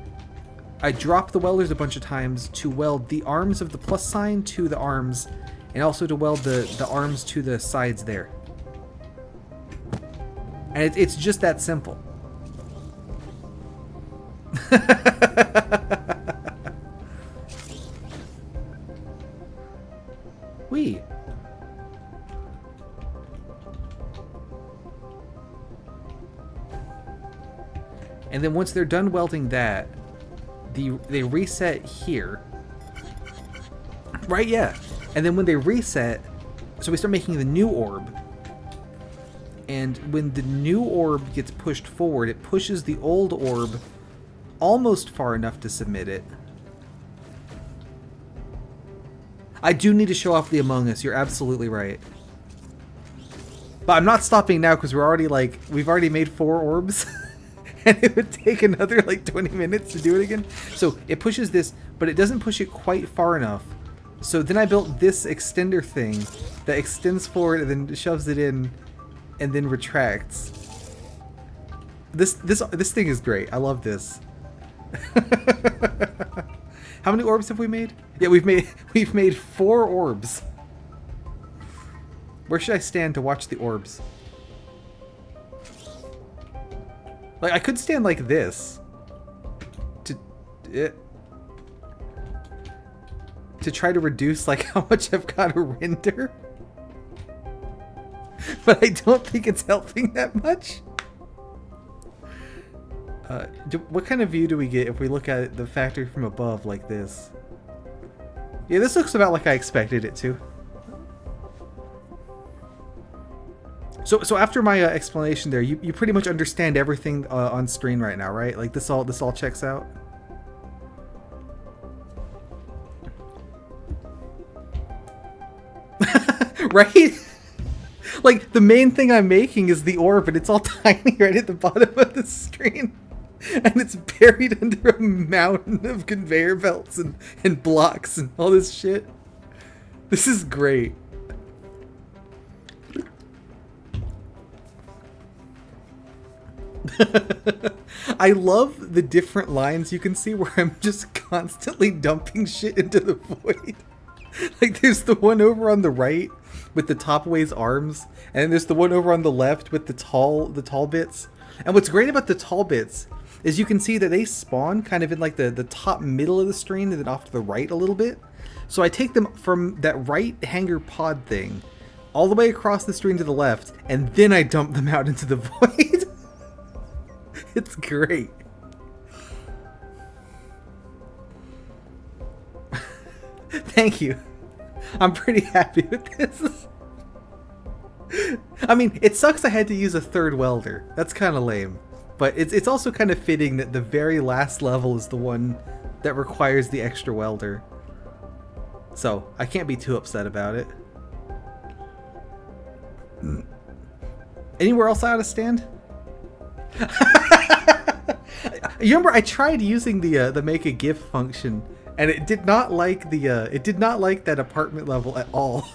I drop the welders a bunch of times to weld the arms of the plus sign to the arms, and also to weld the arms to the sides there. And it's just that simple. Wee. And then once they're done welding that, they reset here. Right, yeah. And then when they reset, so we start making the new orb. And when the new orb gets pushed forward, it pushes the old orb almost far enough to submit it. I do need to show off the Among Us. You're absolutely right. But I'm not stopping now because we're already like, we've already made 4 orbs. And it would take another like 20 minutes to do it again. So it pushes this, but it doesn't push it quite far enough. So then I built this extender thing that extends forward and then shoves it in and then retracts. This thing is great. I love this. How many orbs have we made? Yeah, we've made 4 orbs. Where should I stand to watch the orbs? Like I could stand like this to try to reduce like how much I've got to render. But I don't think it's helping that much. What kind of view do we get if we look at the factory from above like this? Yeah, this looks about like I expected it to. So after my explanation there, you pretty much understand everything on screen right now, right? Like this all checks out. Right? Like the main thing I'm making is the orb, and it's all tiny right at the bottom of the screen. And it's buried under a mountain of conveyor belts and blocks and all this shit. This is great. I love the different lines you can see where I'm just constantly dumping shit into the void. Like there's the one over on the right with the Topways arms, and then there's the one over on the left with the tall bits. And what's great about the tall bits is you can see that they spawn kind of in like the top middle of the screen and then off to the right a little bit. So I take them from that right hanger pod thing all the way across the screen to the left, and then I dump them out into the void. It's great. Thank you. I'm pretty happy with this. I mean, it sucks I had to use a third welder. That's kind of lame. But it's also kind of fitting that the very last level is the one that requires the extra welder. So, I can't be too upset about it. Anywhere else I ought to stand? You remember I tried using the make a GIF function, and it did not like it did not like that apartment level at all.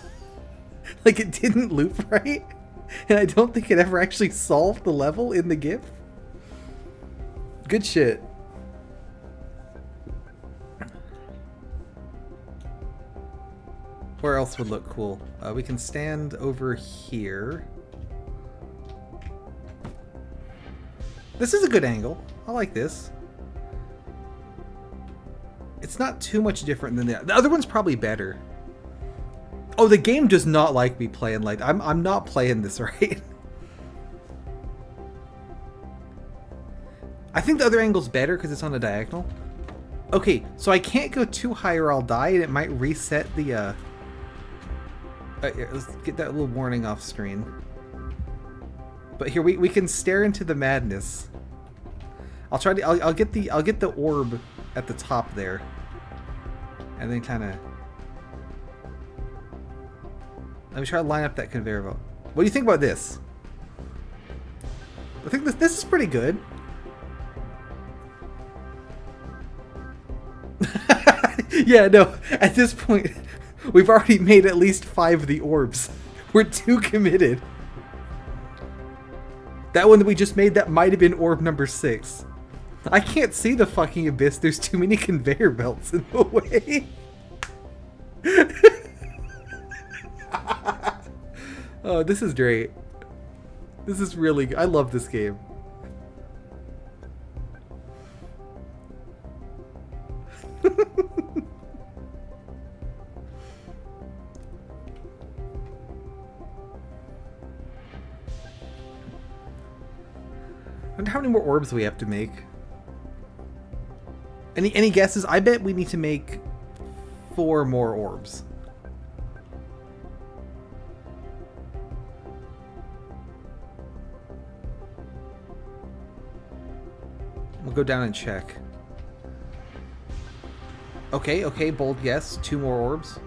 Like it didn't loop right, and I don't think it ever actually solved the level in the GIF. Good shit. Where else would look cool? We can stand over here. This is a good angle. I like this. It's not too much different than the other one's probably better. Oh, the game does not like me playing like I'm not playing this right. I think the other angle's better because it's on a diagonal. Okay, so I can't go too high or I'll die, and it might reset the let's get that little warning off screen. But here we can stare into the madness. I'll try to I'll get the orb at the top there, and then kind of let me try to line up that conveyor belt. What do you think about this? I think this is pretty good. Yeah, no. At this point, we've already made at least 5 of the orbs. We're too committed. That one that we just made, that might have been orb number 6. I can't see the fucking abyss. There's too many conveyor belts in the way. Oh, this is great. This is really good. I love this game. I wonder how many more orbs we have to make. Any guesses? I bet we need to make 4 more orbs. We'll go down and check. Okay, bold guess. 2 more orbs.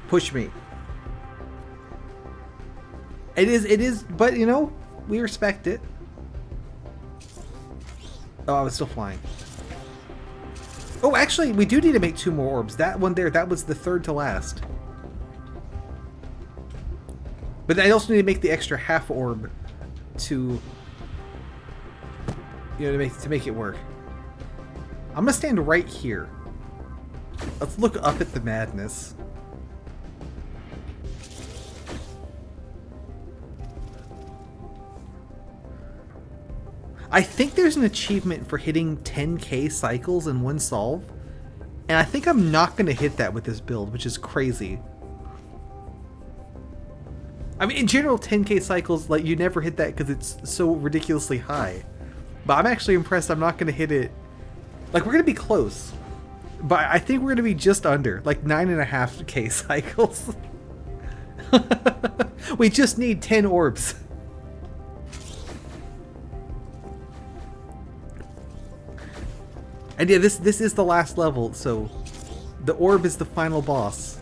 Push me. It is, but you know, we respect it. Oh, I was still flying. Oh, actually, we do need to make 2 more orbs. That one there, that was the 3rd to last. But I also need to make the extra half orb to, you know, to make it work. I'm gonna stand right here. Let's look up at the madness. I think there's an achievement for hitting 10k cycles in one solve, and I think I'm not going to hit that with this build, which is crazy. I mean, in general, 10k cycles, like, you never hit that because it's so ridiculously high. But I'm actually impressed I'm not going to hit it. Like, we're going to be close, but I think we're going to be just under, like 9.5k cycles. We just need 10 orbs. And yeah, this is the last level, so the orb is the final boss.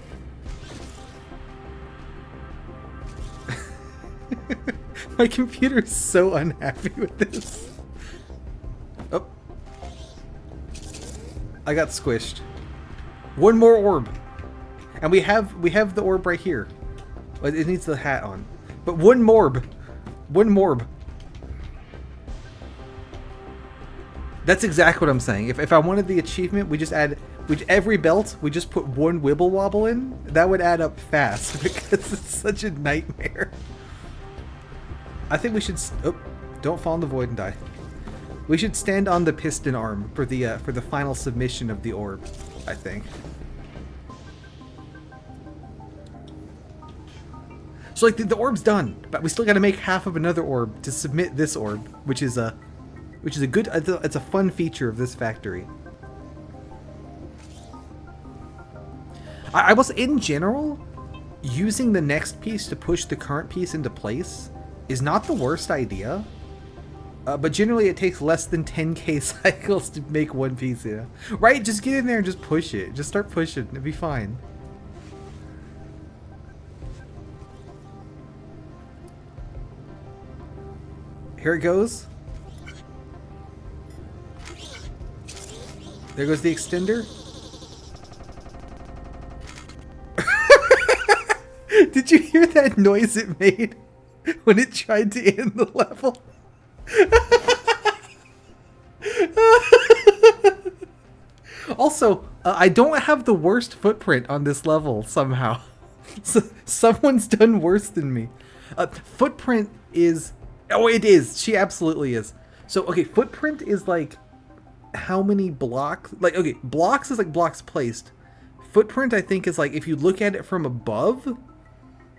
My computer is so unhappy with this. Oh. I got squished. 1 more orb. And we have the orb right here. It needs the hat on. But 1 morb. 1 morb. That's exactly what I'm saying. If I wanted the achievement, we just add every belt, we just put 1 wibble wobble in. That would add up fast because it's such a nightmare. I think we should. Oh, don't fall in the void and die. We should stand on the piston arm for the final submission of the orb, I think. So like the orb's done, but we still got to make half of another orb to submit this orb, which is a good. It's a fun feature of this factory. I was in general using the next piece to push the current piece into place is not the worst idea. But generally it takes less than 10k cycles to make 1 piece, you know? Right? Just get in there and just push it. Just start pushing. It'll be fine. Here it goes. There goes the extender. Did you hear that noise it made when it tried to end the level? Also, I don't have the worst footprint on this level somehow. So, someone's done worse than me. Footprint is... Oh, it is. She absolutely is. So, okay, footprint is like how many blocks... Like, okay, blocks is like blocks placed. Footprint, I think, is like if you look at it from above,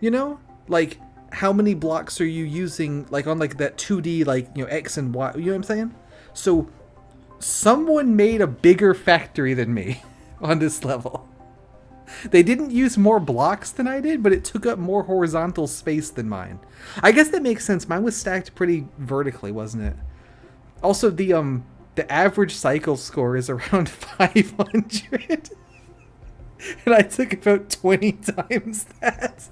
you know? Like, how many blocks are you using, like, on, like, that 2D, like, you know, X and Y, you know what I'm saying? So, someone made a bigger factory than me on this level. They didn't use more blocks than I did, but it took up more horizontal space than mine. I guess that makes sense. Mine was stacked pretty vertically, wasn't it? Also, the average cycle score is around 500. And I took about 20 times that.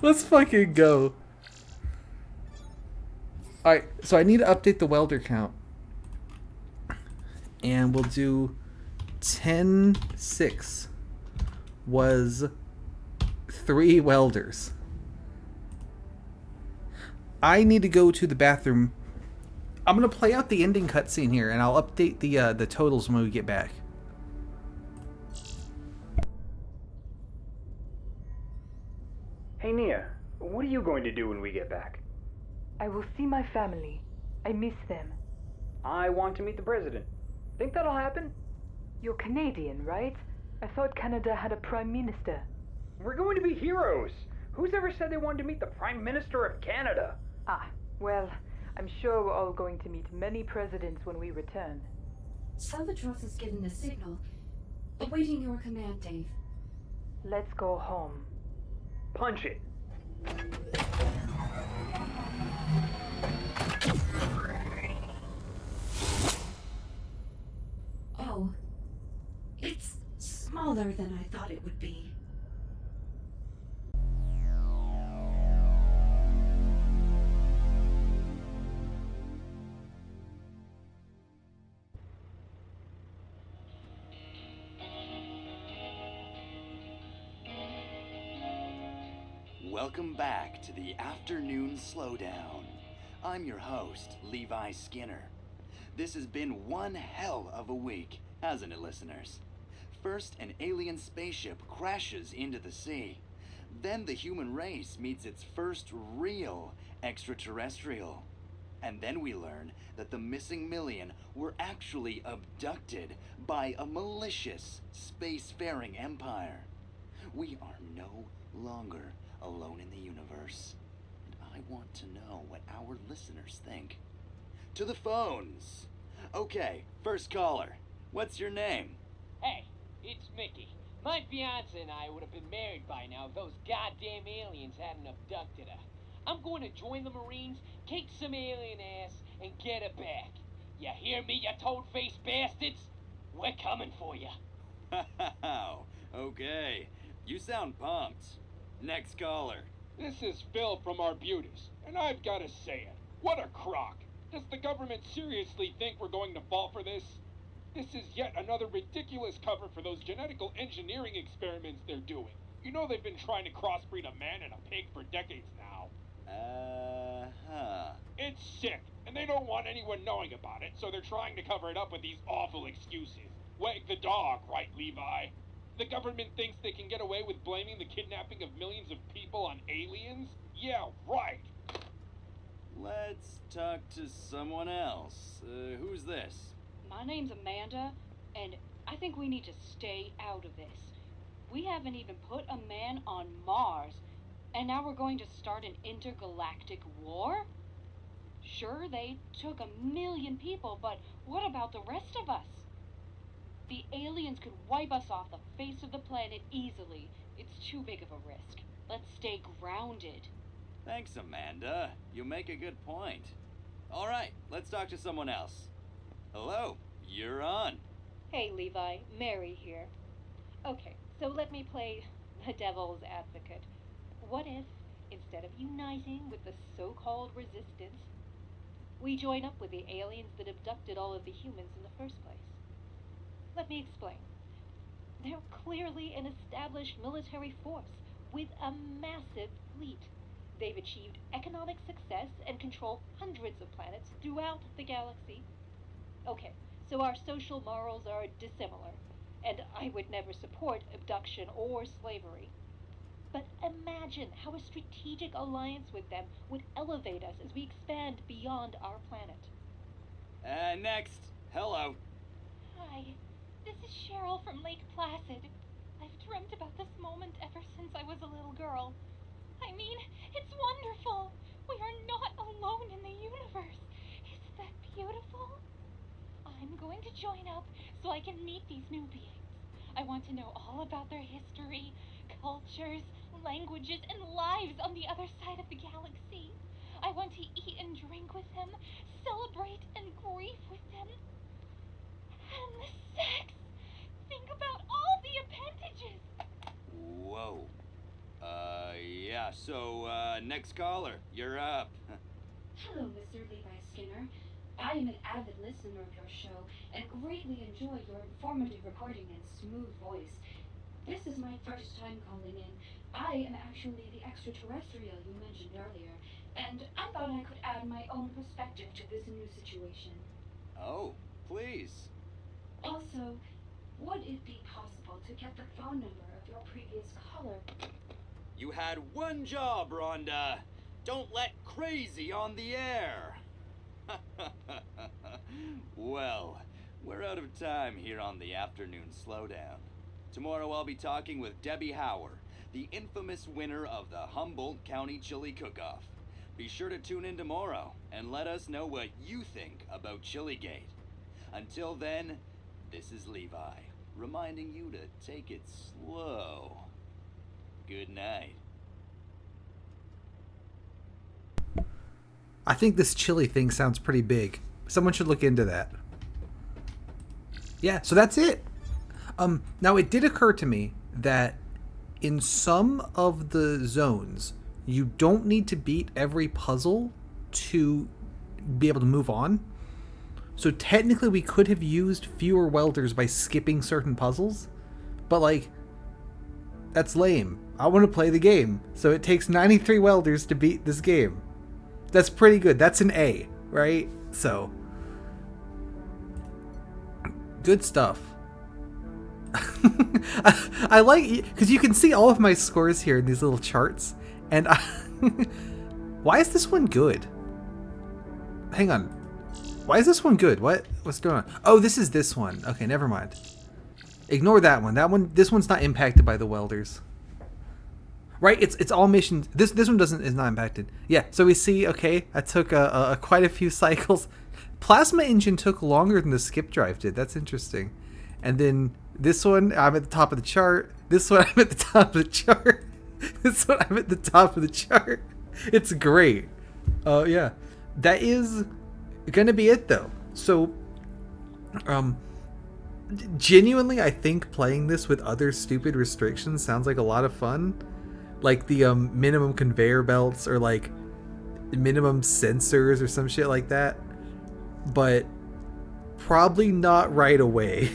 Let's fucking go. Alright, so I need to update the welder count. And we'll do 10-6 was 3 welders. I need to go to the bathroom. I'm going to play out the ending cutscene here, and I'll update the totals when we get back. Hey Nia, what are you going to do when we get back? I will see my family. I miss them. I want to meet the president. Think that'll happen? You're Canadian, right? I thought Canada had a prime minister. We're going to be heroes. Who's ever said they wanted to meet the Prime Minister of Canada? Ah, well, I'm sure we're all going to meet many presidents when we return. Salvatros has given the signal. Awaiting your command, Dave. Let's go home. Punch it. Oh, it's smaller than I thought it would be. Welcome back to the Afternoon Slowdown. I'm your host, Levi Skinner. This has been one hell of a week, hasn't it, listeners? First, an alien spaceship crashes into the sea. Then the human race meets its first real extraterrestrial. And then we learn that the missing million were actually abducted by a malicious spacefaring empire. We are no longer alone in the universe. And I want to know what our listeners think. To the phones. Okay, first caller. What's your name? Hey, it's Mickey. My fiance and I would have been married by now if those goddamn aliens hadn't abducted her. I'm going to join the Marines, kick some alien ass, and get her back. You hear me, you toad-faced bastards? We're coming for you. Wow, okay. You sound pumped. Next caller. This is Phil from Arbutus, and I've got to say it. What a crock. Does the government seriously think we're going to fall for this? This is yet another ridiculous cover for those genetical engineering experiments they're doing. You know they've been trying to crossbreed a man and a pig for decades now. It's sick, and they don't want anyone knowing about it, so they're trying to cover it up with these awful excuses. Wag the dog, right, Levi? The government thinks they can get away with blaming the kidnapping of millions of people on aliens? Yeah, right. Let's talk to someone else. Who's this? My name's Amanda, and I think we need to stay out of this. We haven't even put a man on Mars, and now we're going to start an intergalactic war? Sure, they took 1 million people, but what about the rest of us? The aliens could wipe us off the face of the planet easily. It's too big of a risk. Let's stay grounded. Thanks, Amanda. You make a good point. All right, let's talk to someone else. Hello, you're on. Hey, Levi. Mary here. Okay, so let me play the devil's advocate. What if Instead of uniting with the so-called resistance, we join up with the aliens that abducted all of the humans in the first place. Let me explain. They're clearly an established military force with a massive fleet. They've achieved economic success and control hundreds of planets throughout the galaxy. Okay, so our social morals are dissimilar, and I would never support abduction or slavery. But imagine how a strategic alliance with them would elevate us as we expand beyond our planet. Next. Hello. Hi, this is Cheryl from Lake Placid. I've dreamt about this moment ever since I was a little girl. I mean, it's wonderful. We are not alone in the universe. Isn't that beautiful? I'm going to join up so I can meet these new beings. I want to know all about their history, cultures, languages, and lives on the other side of the galaxy. I want to eat and drink with them, celebrate and grieve with them. And the sex! Think about all the appendages! Whoa. Yeah, so, next caller. You're up. Hello, Mr. Levi Skinner. I am an avid listener of your show and greatly enjoy your informative reporting and smooth voice. This is my first time calling in. I am actually the extraterrestrial you mentioned earlier, and I thought I could add my own perspective to this new situation. Oh, please. Also, would it be possible to get the phone number of your previous caller? You had one job, Rhonda. Don't let crazy on the air. Well, we're out of time here on the Afternoon Slowdown. Tomorrow I'll be talking with Debbie Hauer, the infamous winner of the Humboldt County Chili Cook-Off. Be sure to tune in tomorrow and let us know what you think about Chilligate. Until then, this is Levi, reminding you to take it slow. Good night. I think this chili thing sounds pretty big. Someone should look into that. Yeah, so that's it. Now it did occur to me that in some of the zones, you don't need to beat every puzzle to be able to move on. So technically we could have used fewer welders by skipping certain puzzles, but like, that's lame. I want to play the game. So it takes 93 welders to beat this game. That's pretty good. That's an A, right? So, good stuff. I like, because you can see all of my scores here in these little charts, and why is this one good? Hang on. Why is this one good? What's going on? Oh, this is this one. Okay, never mind. Ignore that one. This one's not impacted by the welders. Right? It's all missions. This one is not impacted. Yeah. So we see. Okay, I took quite a few cycles. Plasma engine took longer than the skip drive did. That's interesting. And then this one, I'm at the top of the chart. This one, I'm at the top of the chart. This one, I'm at the top of the chart. It's great. Oh yeah, that is gonna be it though. So, genuinely, I think playing this with other stupid restrictions sounds like a lot of fun. Like the minimum conveyor belts or like minimum sensors or some shit like that. But probably not right away.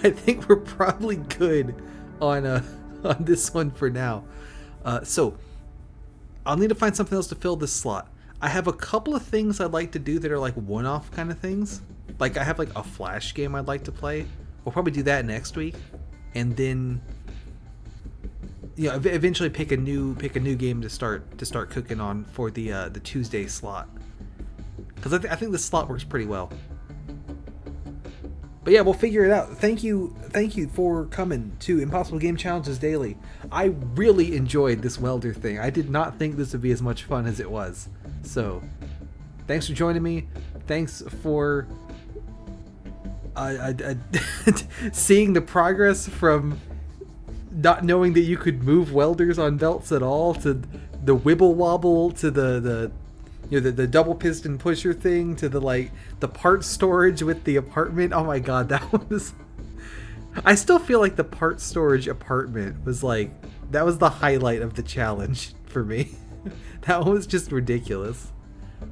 I think we're probably good on this one for now. So I'll need to find something else to fill this slot. I have a couple of things I'd like to do that are like one-off kind of things. Like I have like a Flash game I'd like to play. We'll probably do that next week, and then eventually pick a new game to start cooking on for the Tuesday slot. Because I think this slot works pretty well. But yeah, we'll figure it out. Thank you for coming to Impossible Game Challenges Daily. I really enjoyed this welder thing. I did not think this would be as much fun as it was. So, thanks for joining me. Thanks for seeing the progress from not knowing that you could move welders on belts at all to the wibble wobble to the double piston pusher thing to the part storage with the apartment. Oh my god, that was... I still feel like the part storage apartment was like That was the highlight of the challenge for me. That was just ridiculous.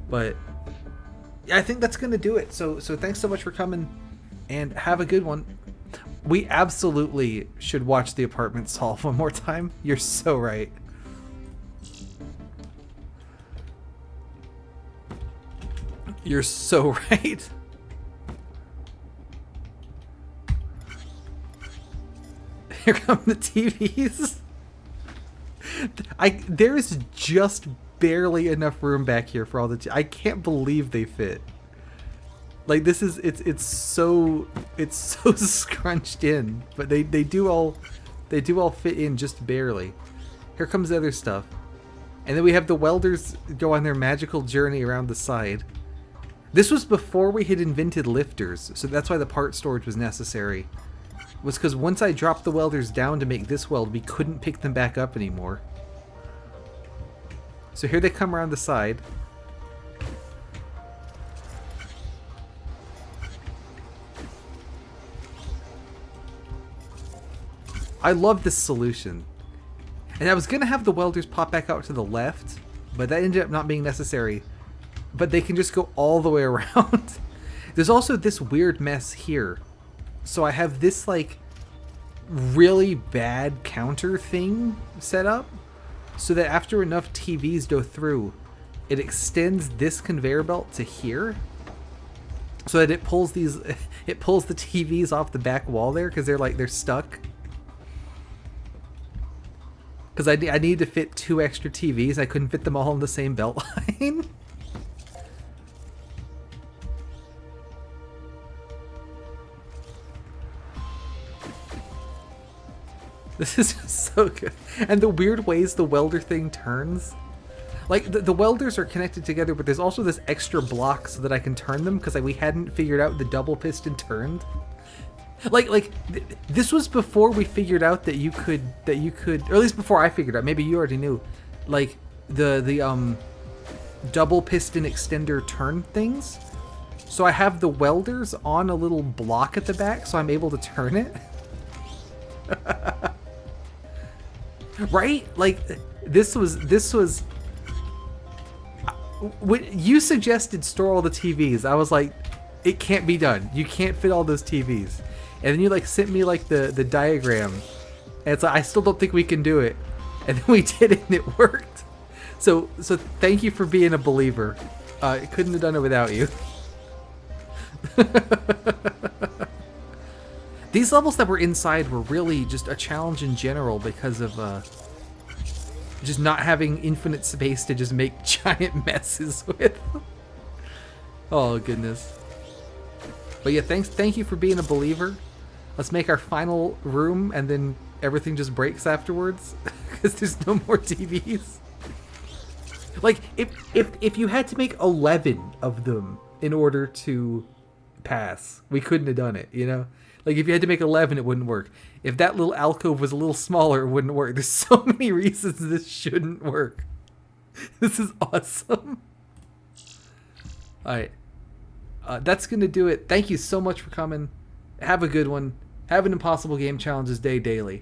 But yeah, I think that's gonna do it. So thanks so much for coming, and have a good one. We absolutely should watch The Apartment Solve one more time. You're so right. You're so right. Here come the TVs. There's just barely enough room back here for all the I can't believe they fit. Like this is it's so scrunched in, but they do all fit in just barely. Here comes the other stuff. And then we have the welders go on their magical journey around the side. This was before we had invented lifters, so that's why the part storage was necessary. Was because once I dropped the welders down to make this weld, we couldn't pick them back up anymore. So here they come around the side. I love this solution. And I was going to have the welders pop back out to the left, but that ended up not being necessary. But they can just go all the way around. There's also this weird mess here. So I have this like really bad counter thing set up so that after enough TVs go through, it extends this conveyor belt to here so that it pulls the TVs off the back wall there because they're stuck. Because I need to fit 2 extra TVs. I couldn't fit them all in the same belt line. This is just so good. And the weird ways the welder thing turns. Like, the welders are connected together, but there's also this extra block so that I can turn them, because we hadn't figured out the double piston turned. This was before we figured out that you could, or at least before I figured out, maybe you already knew, like, the double piston extender turn things. So I have the welders on a little block at the back, so I'm able to turn it. Right? Like, this was when you suggested store all the TVs, I was like, it can't be done. You can't fit all those TVs. And then you like sent me like the diagram, and it's like, I still don't think we can do it. And then we did it and it worked. So thank you for being a believer. I couldn't have done it without you. These levels that were inside were really just a challenge in general because of just not having infinite space to just make giant messes with. Oh goodness. But yeah, thank you for being a believer. Let's make our final room and then everything just breaks afterwards because there's no more TVs. Like if you had to make 11 of them in order to pass, we couldn't have done it, you know? Like, if you had to make 11, it wouldn't work. If that little alcove was a little smaller, it wouldn't work. There's so many reasons this shouldn't work. This is awesome. Alright. That's going to do it. Thank you so much for coming. Have a good one. Have an Impossible Game Challenges Day daily.